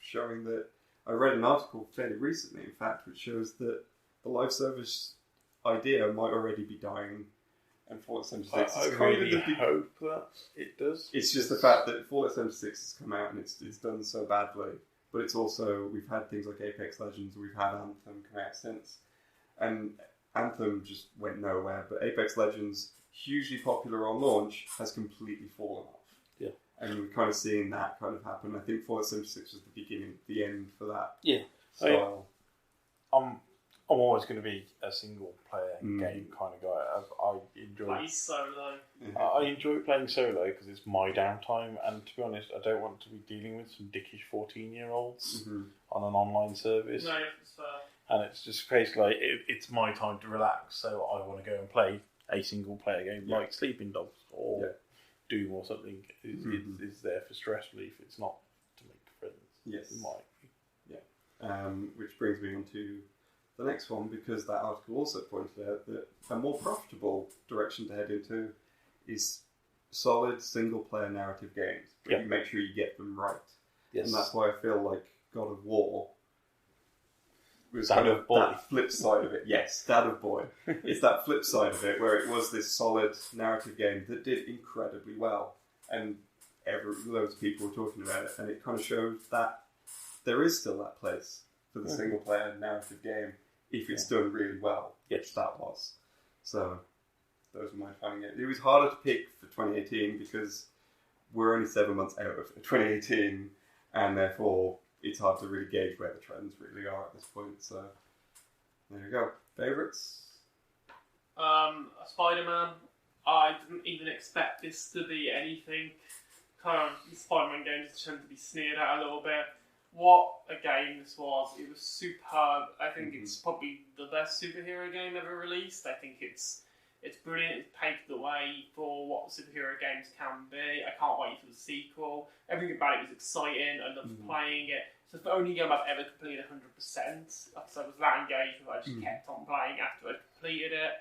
showing that I read an article fairly recently, in fact, which shows that the live service idea might already be dying, and Fallout 76 I really hope that it does. It's just the fact that Fallout 76 has come out and it's done so badly, but it's also, we've had things like Apex Legends, we've had Anthem come out since, and Anthem just went nowhere, but Apex Legends, hugely popular on launch, has completely fallen off. Yeah. And we're kind of seeing that kind of happen. I think Fallout 76 was the beginning, the end for that style. I'm always going to be a single player game kind of guy. I enjoy play solo. I enjoy playing solo because it's my downtime, and to be honest, I don't want to be dealing with some dickish 14-year-olds on an online service. No, it's fair. And it's just basically like, it's my time to relax, so I want to go and play a single player game like Sleeping Dogs or Doom or something. Is there for stress relief. It's not to make friends. Yes. It might be. Which brings me on to the next one, because that article also pointed out that a more profitable direction to head into is solid single-player narrative games, where you make sure you get them right. Yes. And that's why I feel like God of War was Dad kind of of Boy. that flip side of it. Yes, Dad of Boy. It's that flip side of it, where it was this solid narrative game that did incredibly well, and loads of people were talking about it, and it kind of shows that there is still that place for the single-player narrative game if it's done really well, which that was. So, those are my finding it. It was harder to pick for 2018 because we're only 7 months out of 2018, and therefore it's hard to really gauge where the trends really are at this point. So, there you go. Favourites? Spider-Man. I didn't even expect this to be anything. Kind of, Spider-Man games tend to be sneered at a little bit. What a game this was. It was superb. I think it's probably the best superhero game ever released. I think it's brilliant. It's paved the way for what superhero games can be. I can't wait for the sequel. Everything about it was exciting. I loved playing it. It's the only game I've ever completed 100%. Because I was that engaged with it. I just kept on playing after I completed it.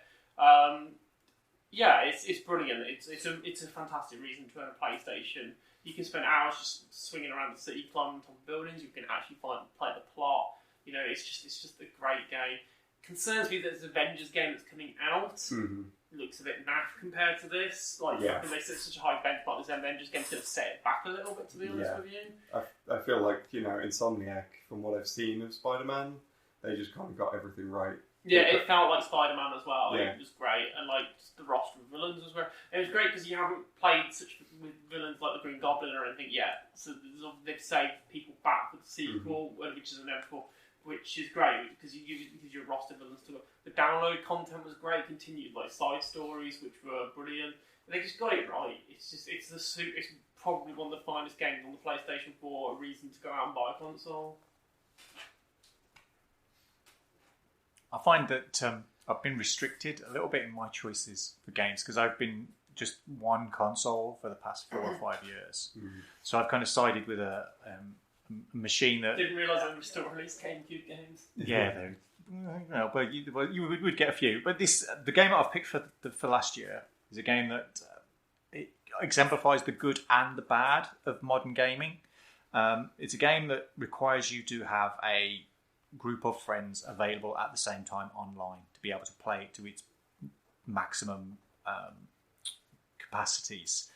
It's brilliant. It's a fantastic reason to own a PlayStation. You can spend hours just swinging around the city, climbing on top of buildings. You can actually play the plot. You know, it's just a great game. Concerns me that there's an Avengers game that's coming out. Looks a bit naff compared to this. Because they set such a high benchmark. This Avengers game's going to set it back a little bit, to be honest with you. I feel like, Insomniac, from what I've seen of Spider-Man, they just kind of got everything right. Yeah, it felt like Spider-Man as well. Yeah. It was great, and just the roster of villains was great. It was great because you haven't played with villains like the Green Goblin or anything yet, so they've saved people back for the sequel, which is inevitable, which is great because you gives your roster of villains to it. The download content was great, continued side stories which were brilliant. They just got it right. It's probably one of the finest games on the PlayStation 4. A reason to go out and buy a console. I find that I've been restricted a little bit in my choices for games because I've been just one console for the past 4 or 5 years. So I've kind of sided with a machine that... Didn't realise they were still released GameCube games. Yeah, but you would get a few. But the game that I've picked for last year is a game that it exemplifies the good and the bad of modern gaming. It's a game that requires you to have a group of friends available at the same time online to be able to play it to its maximum capacities.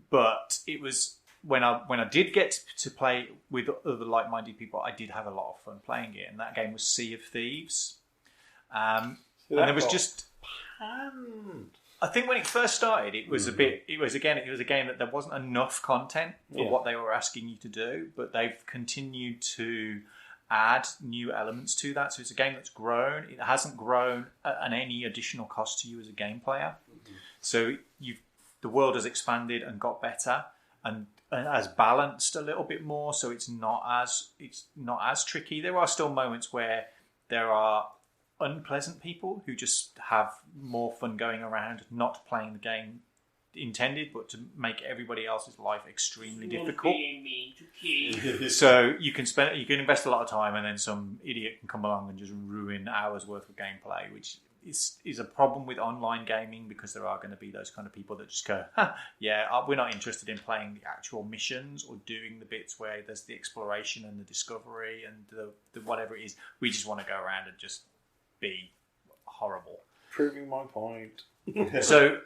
But it was when I did get to play with other like-minded people, I did have a lot of fun playing it, and that game was Sea of Thieves. And it was just panned. I think when it first started, it was a game that there wasn't enough content for what they were asking you to do, but they've continued to add new elements to that. So it's a game that's grown. It hasn't grown at any additional cost to you as a game player. So the world has expanded and got better and has balanced a little bit more. So it's not as tricky. There are still moments where there are unpleasant people who just have more fun going around, not playing the game intended, but to make everybody else's life extremely difficult. So you can invest a lot of time, and then some idiot can come along and just ruin hours worth of gameplay, which is a problem with online gaming because there are going to be those kind of people that just go, we're not interested in playing the actual missions or doing the bits where there's the exploration and the discovery and the whatever it is. We just want to go around and just be horrible. Proving my point. So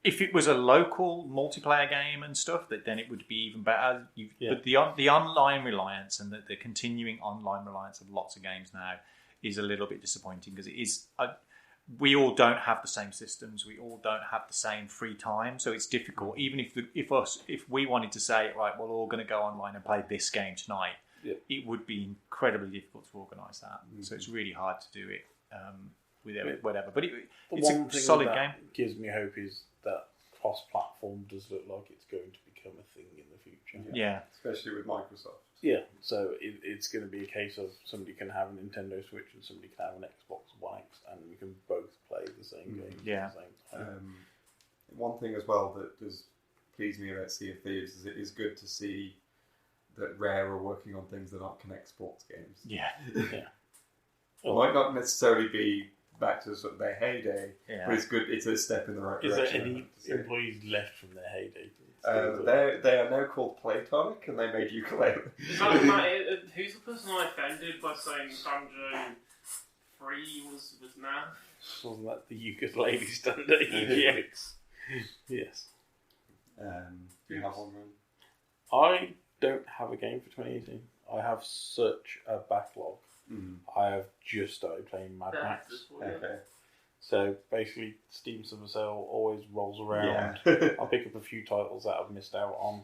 if it was a local multiplayer game and stuff, then it would be even better. But the online reliance and the continuing online reliance of lots of games now is a little bit disappointing because it is. We all don't have the same systems. We all don't have the same free time, so it's difficult. Even if we wanted to say, right, we're all going to go online and play this game tonight, it would be incredibly difficult to organise that. So it's really hard to do it with whatever. But it's a solid game. Gives me hope is that cross-platform does look like it's going to become a thing in the future. Yeah, especially with Microsoft. Yeah, so it's going to be a case of somebody can have a Nintendo Switch and somebody can have an Xbox One X, and we can both play the same game at the same time. One thing as well that does please me about Sea of Thieves is it is good to see that Rare are working on things that aren't Connect Sports games. Yeah. It might not necessarily be back to sort of their heyday, Yeah. but it's good. It's a step in the right Is direction. there any employees left from their heyday? They are now called Playtonic, and they made ukulele. Is that who's the person I offended by saying Banjo 3 was now? Wasn't that the ukulele stand at EGX? Yes. Do you have one, Ron? I don't have a game for 2018. I have such a backlog. I have just started playing Mad Max. Okay. So basically, Steam Summer Sale always rolls around. Yeah. I'll pick up a few titles that I've missed out on.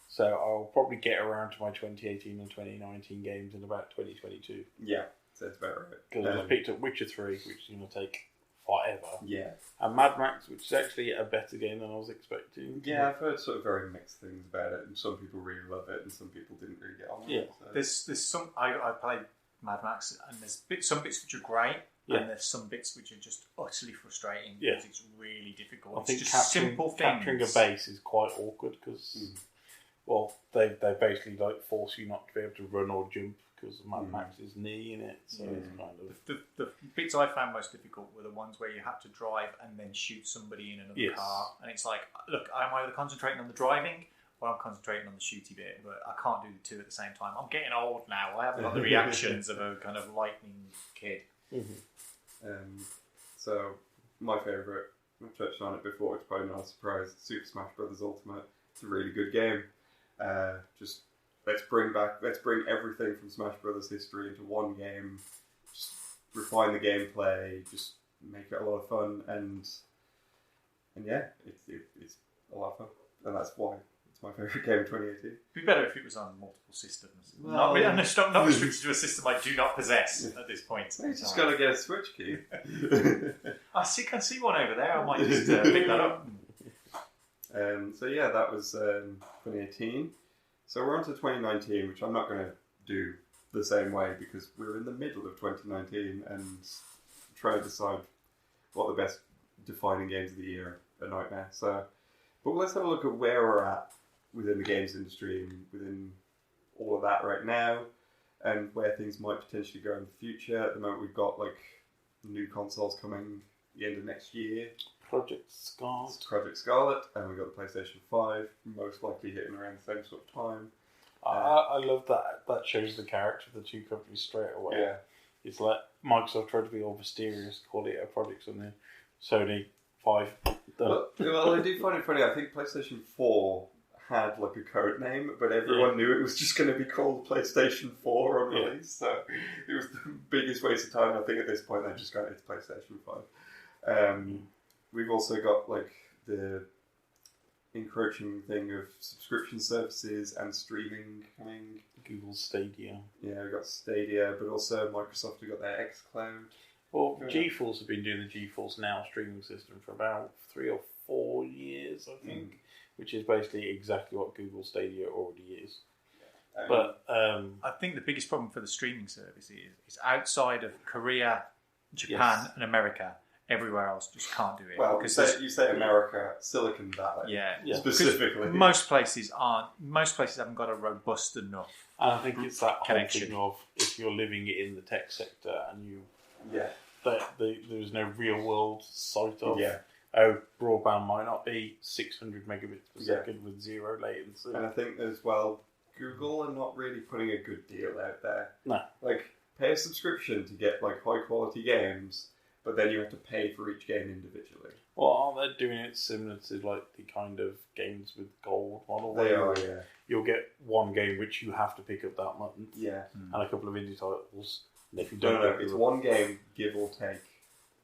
So I'll probably get around to my 2018 and 2019 games in about 2022. Yeah, that's about right. Because I picked up Witcher 3, which is going to take forever. Yeah. And Mad Max, which is actually a better game than I was expecting. Yeah, I've heard sort of very mixed things about it, and some people really love it, and some people didn't really get on with it. So. There's some I played Mad Max, and there's some bits which are great, and there's some bits which are just utterly frustrating because it's really difficult. I think it's just capturing a base is quite awkward because, well, they basically like force you not to be able to run or jump because of Mad Max's knee in it. So it's kind of the bits I found most difficult were the ones where you had to drive and then shoot somebody in another car, and it's like, look, I'm either concentrating on the driving or I'm concentrating on the shooty bit, but I can't do the two at the same time. I'm getting old now. I haven't got the reactions of a kind of lightning kid. So my favourite, I've touched on it before, it's probably not a surprise, Super Smash Bros. Ultimate. It's a really good game. Just let's bring everything from Smash Bros. History into one game, just refine the gameplay, just make it a lot of fun, and yeah, it's a lot of fun, and that's why it's my favourite game of 2018. It'd be better if it was on multiple systems. Well, not restricted to a system I do not possess at this point. You just got to get a Switch key. I can see one over there. I might just pick that up. So yeah, that was 2018. So we're on to 2019, which I'm not going to do the same way because we're in the middle of 2019 and trying to decide what the best defining games of the year are. A nightmare. So, but let's have a look at where we're at within the games industry and within all of that right now, and where things might potentially go in the future. At the moment, we've got like new consoles coming the end of next year. Project Scarlet, and we've got the PlayStation 5, most likely hitting around the same sort of time. I love that. That shows the character of the two companies straight away. Yeah. It's like Microsoft tried to be all mysterious, call it a project, and then Sony 5. Well, I do find it funny. I think PlayStation 4 had like a code name, but everyone knew it was just going to be called PlayStation 4 on release. So it was the biggest waste of time. I think at this point they've just gone, it's PlayStation 5. We've also got like the encroaching thing of subscription services and streaming coming. Google Stadia. Yeah, we've got Stadia, but also Microsoft have got their xCloud. Well, GeForce have been doing the GeForce Now streaming system for about 3 or 4 years, I think, which is basically exactly what Google Stadia already is. But I think the biggest problem for the streaming service is outside of Korea, Japan, and America. Everywhere else just can't do it. Well, because you say America, Silicon Valley, specifically. Most places haven't got a robust enough. And I think it's that connection thing of if you're living in the tech sector and you, there's no real world sight of. Broadband might not be 600 megabits per second with zero latency. And I think as well, Google are not really putting a good deal out there. No, like pay a subscription to get like high quality games. But then you have to pay for each game individually. Well, they're doing it similar to like the kind of games with gold model. They are, yeah. You'll get one game which you have to pick up that month. Yeah. And a couple of indie titles. And if you don't it's one game, give or take.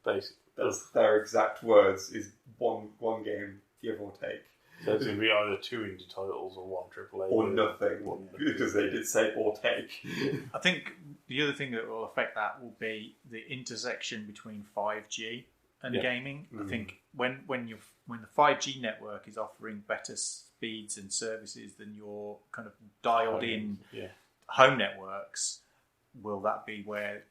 Basically. That's their exact words, is one game, give or take. So it's going to be either 2 indie titles or 1 AAA. Or nothing, because they did say or take. I think the other thing that will affect that will be the intersection between 5G and gaming. I think when the 5G network is offering better speeds and services than your kind of dialed in home networks, will that be where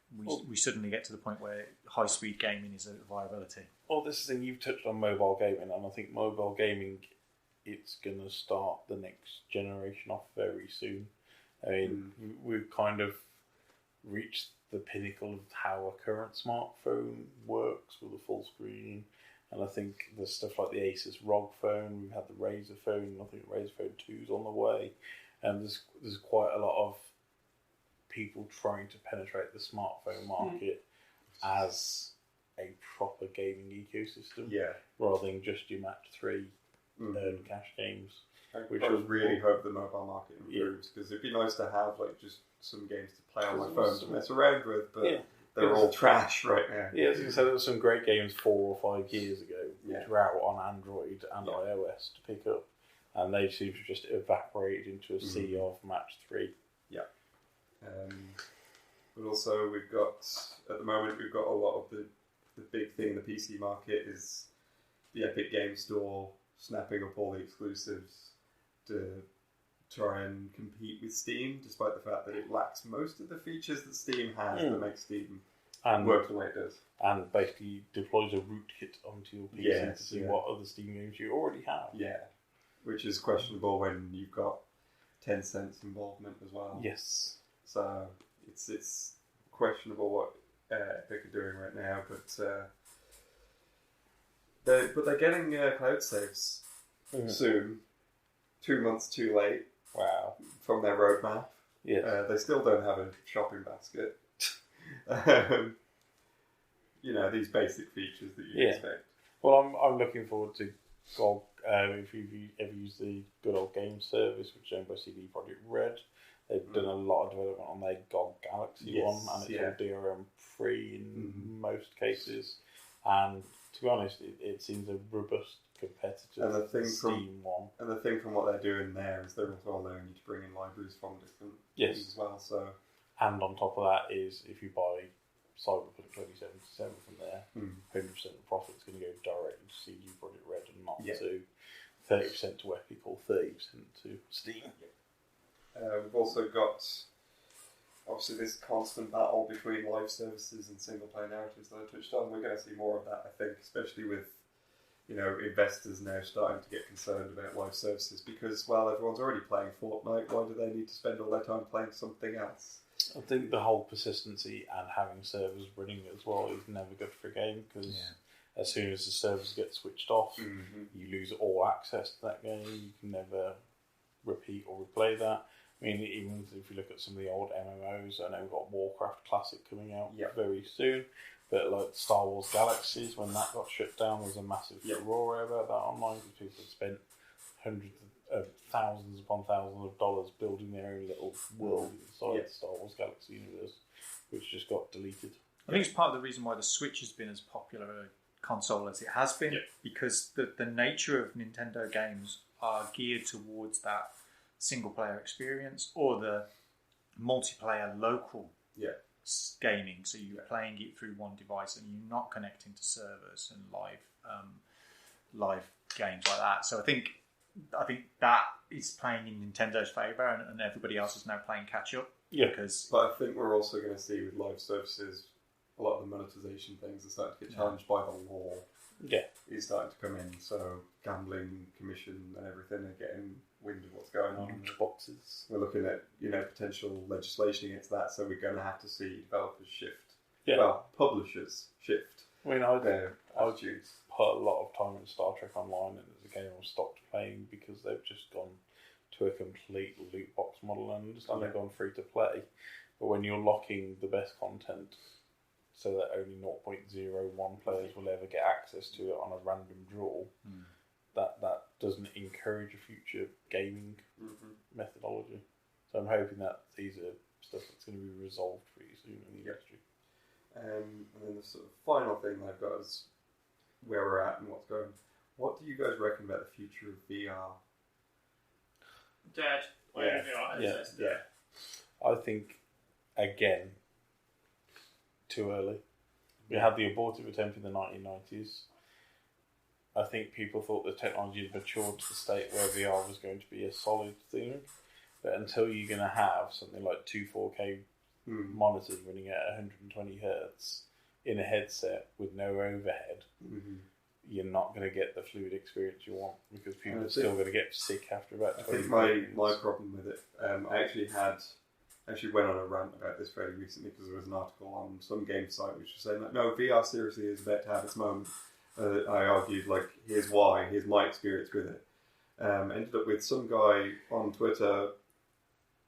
we suddenly get to the point where high-speed gaming is a viability? Well, this is the thing, you've touched on mobile gaming, and I think mobile gaming, it's going to start the next generation off very soon. I mean, we've kind of reached the pinnacle of how a current smartphone works with a full screen. And I think there's stuff like the Asus ROG phone, we've had the Razer phone, I think the Razer phone 2 is on the way. And there's quite a lot of people trying to penetrate the smartphone market as a proper gaming ecosystem, rather than just your match 3 earn cash games. I really hope the mobile market improves, because it'd be nice to have like just some games to play on my phone to mess around with, but they're all trash right now. Yeah, as you said, there were some great games 4 or 5 years ago which were out on Android and iOS to pick up, and they seem to just evaporate into a sea of match 3. Yeah. But also we've got, at the moment, we've got a lot of the big thing in the PC market is the Epic Game Store snapping up all the exclusives to try and compete with Steam, despite the fact that it lacks most of the features that Steam has that make Steam work the way it does. And basically deploys a rootkit onto your PC to see what other Steam games you already have. Yeah, which is questionable when you've got Tencent's involvement as well. Yes. So it's questionable what Epic are doing right now, but they're getting cloud saves soon. 2 months too late. Wow. From their roadmap. Yeah. They still don't have a shopping basket. These basic features that you expect. Well, I'm looking forward to GOG. If you've ever used the good old game service, which is owned by CD Projekt Red, they've done a lot of development on their GOG Galaxy one, and it's all DRM free in most cases. And to be honest, it seems a robust competitor to the Steam one. And the thing from what they're doing there is they're also allowing you to bring in libraries from different things as well. So, and on top of that is if you buy Cyberpunk 2077 from there, 100% of the profit is going to go directly to CD Projekt Red and not to 30% to Epic or 30% to Steam. We've also got obviously this constant battle between live services and single player narratives that I touched on. We're going to see more of that, I think, especially with investors now starting to get concerned about live services, because everyone's already playing Fortnite. Why do they need to spend all their time playing something else? I think the whole persistency and having servers running as well is never good for a game, because as soon as the servers get switched off, you lose all access to that game. You can never repeat or replay that. I mean, even if you look at some of the old MMOs, I know we've got Warcraft Classic coming out very soon, but like Star Wars Galaxies, when that got shut down, there was a massive furore about that online, because people had spent hundreds of thousands upon thousands of dollars building their own little world inside the Star Wars Galaxy universe, which just got deleted. I think it's part of the reason why the Switch has been as popular a console as it has been, because the nature of Nintendo games are geared towards that single player experience or the multiplayer local gaming. So you're playing it through one device and you're not connecting to servers and live games like that. So I think that is playing in Nintendo's favour, and everybody else is now playing catch up. Yeah, but I think we're also going to see with live services, a lot of the monetization things are starting to get challenged by the law. Is starting to come in, so gambling, commission, and everything are getting wind of what's going on. Boxes. We're looking at potential legislation against that, so we're going to have to see developers shift. Publishers shift. I mean, I attitudes. Put a lot of time in Star Trek Online, and it's a game I've stopped playing because they've just gone to a complete loot box model, and I understand they've gone free to play. But when you're locking the best content so that only 0.01 players will ever get access to it on a random draw, that doesn't encourage a future gaming methodology. So I'm hoping that these are stuff that's going to be resolved pretty soon in the industry. And then the sort of final thing I've got is where we're at and what's going. What do you guys reckon about the future of VR? Dead. I think, again, too early. We had the abortive attempt in the 1990s. I think people thought the technology had matured to the state where VR was going to be a solid thing. But until you're going to have something like two 4K monitors running at 120 hertz in a headset with no overhead, you're not going to get the fluid experience you want, because people are still going to get sick after about 20 I think minutes. my problem with it, I actually went on a rant about this fairly recently because there was an article on some game site which was saying that no, VR seriously is about to have its moment. I argued, like, here's why, here's my experience with it. Ended up with some guy on Twitter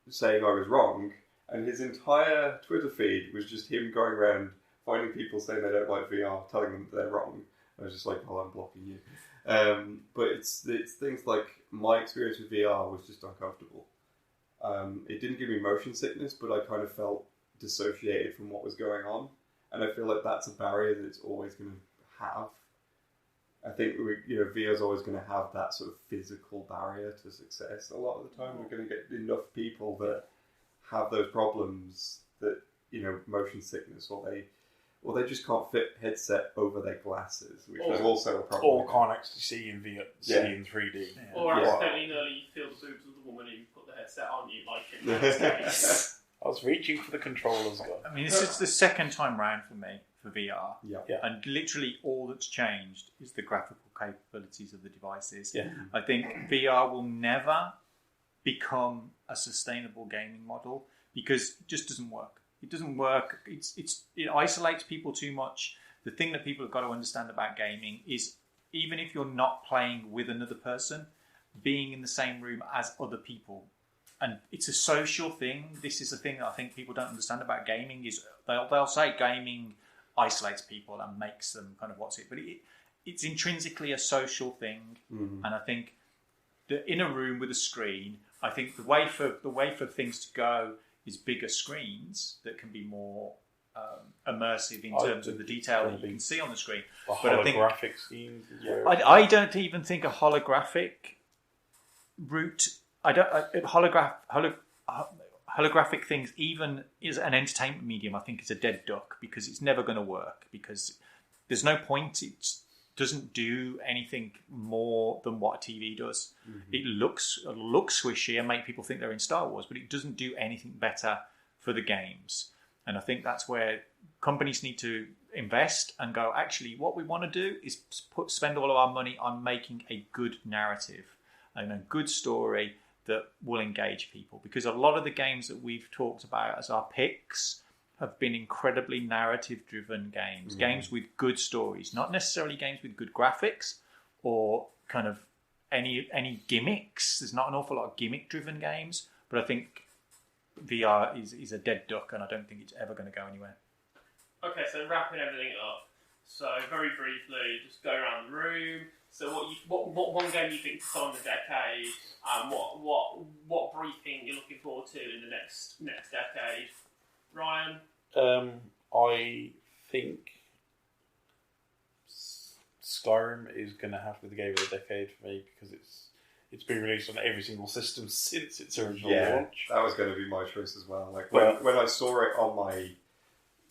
saying I was wrong, and his entire Twitter feed was just him going around finding people saying they don't like VR, telling them that they're wrong. I was just like, well, I'm blocking you. But it's things like my experience with VR was just uncomfortable. It didn't give me motion sickness, but I kind of felt dissociated from what was going on. And I feel like that's a barrier that it's always going to have. I think VR is always going to have that sort of physical barrier to success. A lot of the time, we're going to get enough people that have those problems that, motion sickness, or they just can't fit headset over their glasses, which is also a problem. Or can't actually see in VR, see in 3D. Yeah. Or accidentally nearly feel the boobs of the woman who put the headset on you, like in this case. I was reaching for the controllers. I mean, this is the second time round for me for VR. Yeah. And literally all that's changed is the graphical capabilities of the devices. Yeah. I think VR will never become a sustainable gaming model because it just doesn't work. It doesn't work. It isolates people too much. The thing that people have got to understand about gaming is even if you're not playing with another person, being in the same room as other people. And it's a social thing. This is the thing that I think people don't understand about gaming is they'll say gaming isolates people and makes them kind of what's it. But it's intrinsically a social thing. And I think that in a room with a screen, I think the way for things to go is bigger screens that can be more immersive in terms of the detail that you can see on the screen. But I think holographic schemes. I don't even think a holographic route. Holographic things, even as an entertainment medium, I think is a dead duck because it's never going to work because there's no point. It doesn't do anything more than what a TV does. It looks swishy and make people think they're in Star Wars, but it doesn't do anything better for the games. And I think that's where companies need to invest and go, actually, what we want to do is spend all of our money on making a good narrative and a good story that will engage people, because a lot of the games that we've talked about as our picks have been incredibly narrative-driven games, games with good stories, not necessarily games with good graphics or kind of any gimmicks. There's not an awful lot of gimmick-driven games, but I think VR is a dead duck, and I don't think it's ever going to go anywhere. Okay, so wrapping everything up. So very briefly, just go around the room. So what one game you think is on the decade, and what briefing you're looking forward to in the next decade? Ryan? I think Skyrim is going to have to be the game of the decade for me because it's been released on every single system since its original launch. That was going to be my choice as well. Like when I saw it on my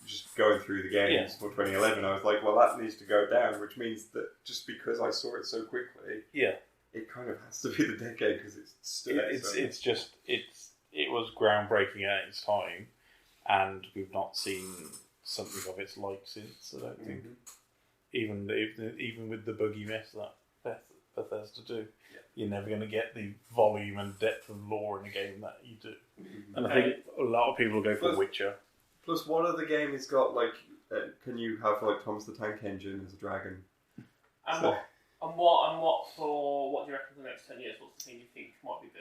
just going through the games for 2011, I was like, well, that needs to go down, which means that just because I saw it so quickly, it kind of has to be the decade because it's still. It was groundbreaking at its time, and we've not seen something of its like since. I don't think, even with the buggy mess that Bethesda do, you're never going to get the volume and depth of lore in a game that you do. And I think a lot of people go for Witcher. Plus, what other game has got, like, can you have, like, Thomas the Tank Engine as a dragon? And what do you reckon for the next 10 years? What's the thing you think might be the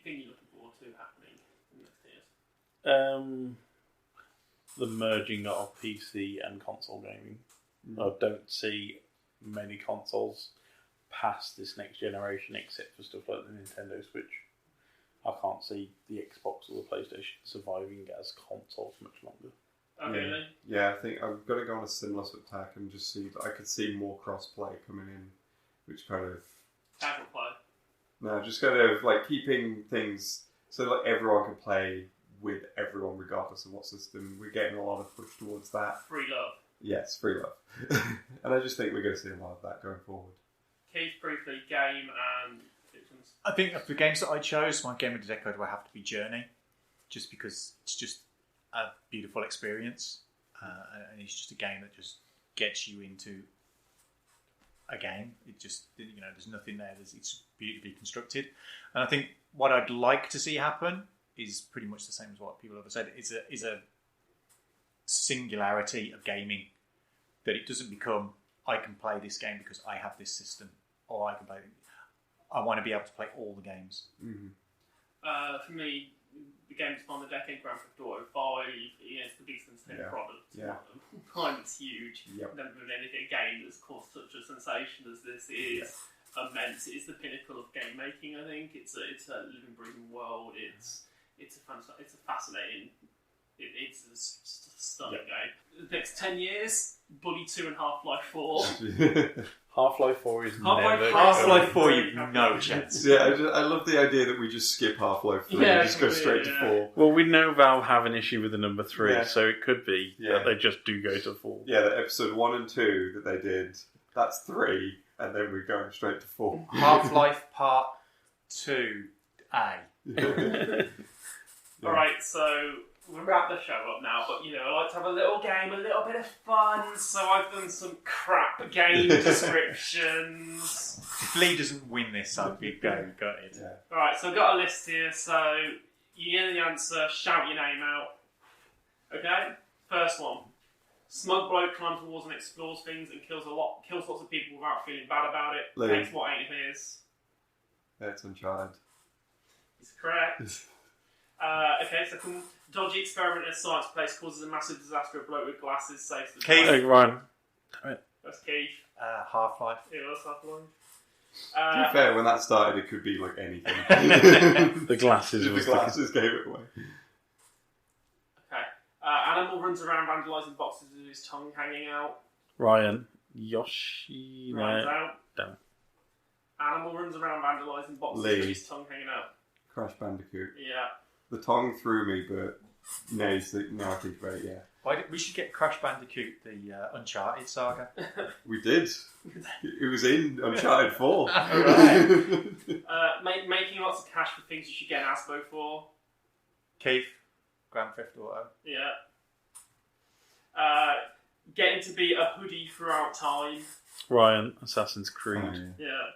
thing you're looking forward to happening in the next years? The merging of PC and console gaming. I don't see many consoles past this next generation except for stuff like the Nintendo Switch. I can't see the Xbox or the PlayStation surviving as consoles much longer. Okay, Leigh? Yeah, I think I'm going to go on a similar sort of tack and just see that I could see more cross-play coming in, which kind of... Casual play? No, just kind of like keeping things so that everyone can play with everyone regardless of what system. We're getting a lot of push towards that. Free love. Yes, free love. And I just think we're going to see a lot of that going forward. Keith, briefly, game and fictions. I think of the games that I chose, my game of the decade will have to be Journey, just because it's just a beautiful experience, and it's just a game that just gets you into a game. It just, there's nothing there. It's beautifully constructed, and I think what I'd like to see happen is pretty much the same as what people have said. Is a singularity of gaming, that it doesn't become I can play this game because I have this system, or I can play. I want to be able to play all the games. Mm-hmm. For me, the games from the decade, Grand Theft Auto 5, it's the biggest consumer product. Yeah. Time it's huge. Yep. Never been anything a game that's caused such a sensation as this is. Immense. It's the pinnacle of game making. I think it's a living, breathing world. It's a fascinating. It's a stunning game. The next 10 years, Bully 2 and Half-Life 4. Half-Life 4 is Half-Life 4, you've no chance. Yeah, I love the idea that we just skip Half-Life 3 and just go straight to 4. Well, we know Valve have an issue with the number 3, so it could be that they just do go to 4. Yeah, the episode 1 and 2 that they did, that's 3, and then we're going straight to 4. Half-Life Part 2A. Alright, so we'll wrap the show up now, but I like to have a little game, a little bit of fun, so I've done some crap game descriptions. If Leigh doesn't win this, I'd be gutted. Yeah. Alright, so I've got a list here, so you hear the answer, shout your name out. Okay? First one. Smug bloke climbs walls and explores things and kills lots of people without feeling bad about it. Leigh. Thanks, what ain't it is? That's Uncharted. It's correct. Okay, second. Dodgy experiment in a science place causes a massive disaster. A bloke with glasses saves the Keith. day. Ryan. That's Keith. Half-Life. It was Half-Life. To be fair, when that started, it could be like anything. The glasses. The glasses gave it away. Okay. Animal runs around vandalising boxes with his tongue hanging out. Ryan. Yoshi. Runs out. Damn it. Animal runs around vandalising boxes Leigh. with his tongue hanging out. Crash Bandicoot. Yeah. The tongue threw me, but now I think about it, We should get Crash Bandicoot, the Uncharted saga. We did. It was in Uncharted 4. Alright. Making lots of cash for things you should get an ASBO for. Keith, Grand Theft Auto. Yeah. Getting to be a hoodie throughout time. Ryan. Assassin's Creed. Oh, yeah. Yeah.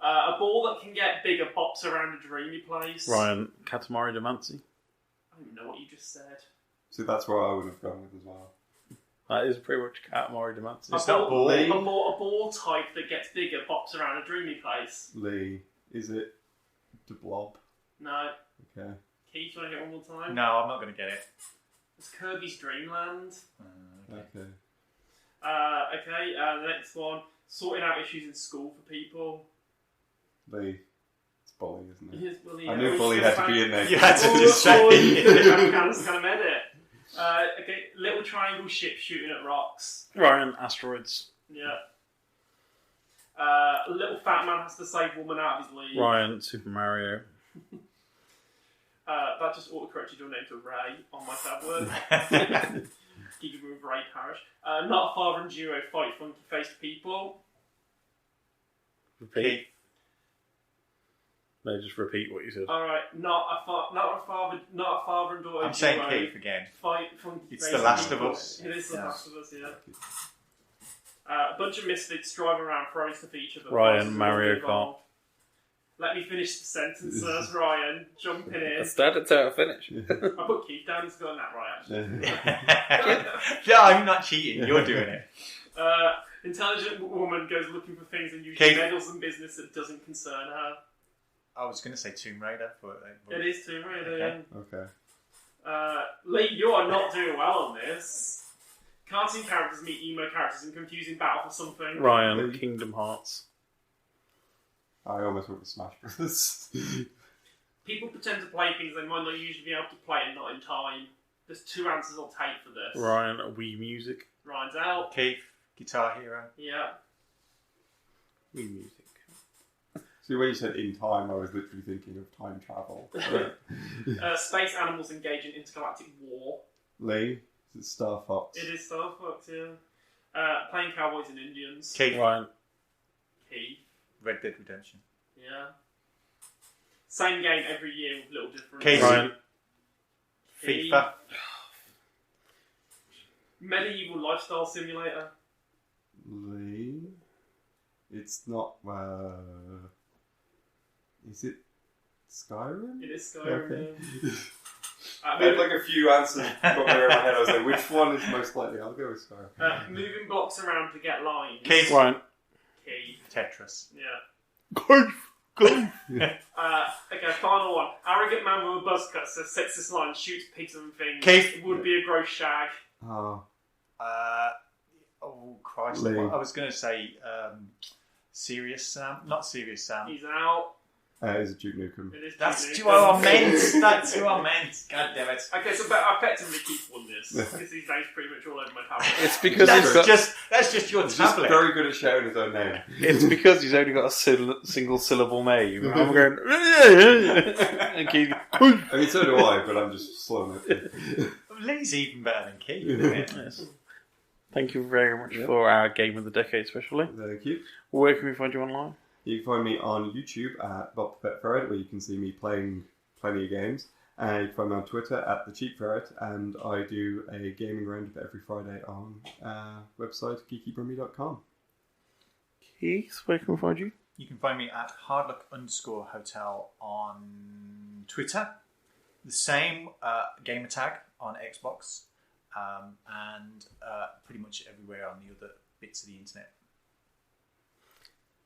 A ball that can get bigger pops around a dreamy place. Ryan. Katamari Damacy. I don't even know what you just said. So that's where I would have gone with as well. That is pretty much Katamari Damacy. It's not ball. A ball type that gets bigger pops around a dreamy place. Leigh, is it the Blob? No. Okay. Keith, you want to get one more time? No, I'm not going to get it. It's Kirby's Dream Land. Okay. Okay, the next one. Sorting out issues in school for people. Leigh, it's Bully, isn't it? Yes, Bully, I knew Bully had to be in there. You had to just say it. I was going to edit. Okay, little triangle ship shooting at rocks. Ryan. Asteroids. Yeah. A little fat man has to save woman out of his league. Ryan. Super Mario. That just auto-corrected your name to Ray on my tablet. Give you with Ray Parish. Not a father and duo fight funky-faced people. Repeat. No, just repeat what you said. All right, not a father and daughter. I'm saying Keith again. Fight funky-faced It's The Last people. of Us. It is The Last of Us, yeah. A bunch of misfits driving around throwing stuff at each other. Ryan. Mario Kart. Let me finish the sentence first, Ryan. Jump in here. I started to finish. I put Keith down. He's got that right, actually. Yeah, I'm not cheating. You're doing it. Intelligent woman goes looking for things and usually Keith. meddles in business that doesn't concern her. I was going to say Tomb Raider, but It is Tomb Raider. Okay. Okay. Leigh, you are not doing well on this. Cartoon characters meet emo characters in confusing battle for something. Ryan. Kingdom Hearts. I almost went with Smash Brothers. People pretend to play things they might not usually be able to play and not in time. There's 2 answers I'll take for this. Ryan. Wii Music. Ryan's out. Keith, Guitar Hero. Yeah. Wii Music. See, when you said in time, I was literally thinking of time travel. Space animals engage in intergalactic war. Leigh, is it Star Fox? It is Star Fox, yeah. Playing cowboys and Indians. Keith. Ryan. Keith. Red Dead Redemption. Yeah. Same game every year with little difference. Casey. Key. FIFA. Medieval lifestyle simulator. Leigh. It's not. Is it Skyrim? It is Skyrim. Okay. Yeah. I had like a few answers got there in my head. I was like, which one is most likely? I'll go with Skyrim. Moving blocks around to get lines. Keith. Ryan. Key. Tetris. Yeah. Golf. Okay, final one. Arrogant man with a buzz cut sets this line, shoots pigs and things. Keith. It would be a gross shag. Oh. Oh Christ! Leigh. I was going to say Serious Sam, not Serious Sam. He's out. Is it Duke Nukem? It is That's Duke who Nukem. I meant. That's who I meant. God damn it! Okay, so I effectively Keith won this because his name's pretty much all over my tablet. It's because he's got, that's just your He's just tablet. very good at shouting his own name. it's because he's only got a single syllable name. I'm going. And keep, I mean, so do I, but I'm just slowing it. Lee's even better than Keith. Yes. Thank you very much for our Game of the Decade, especially. Thank you. Where can we find you online? You can find me on YouTube at Bob the Pet Ferret, where you can see me playing plenty of games. And you can find me on Twitter at The Cheap Ferret, and I do a gaming roundup every Friday on website geekybrummy.com. Keith, where can we find you? You can find me at hardluck_hotel on Twitter. The same gamer tag on Xbox, and pretty much everywhere on the other bits of the internet.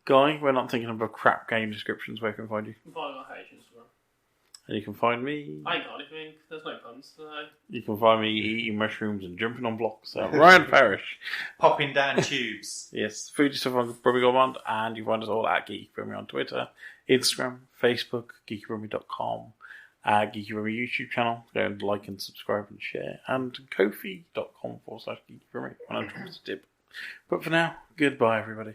Guy, we're not thinking about crap game descriptions. Where can we find you? You can find me on page Instagram. And you can find me. I ain't got anything. There's no puns today. You can find me eating mushrooms and jumping on blocks. Ryan Parrish. Popping down tubes. Yes, food stuff on Brummy Gourmand, and you find us all at Geeky Brummy on Twitter, Instagram, Facebook, geekybrummy.com, Geeky Brummy YouTube channel. Go and like and subscribe and share, and Ko-fi.com/Geeky Brummy when I drop us a tip. But for now, goodbye, everybody.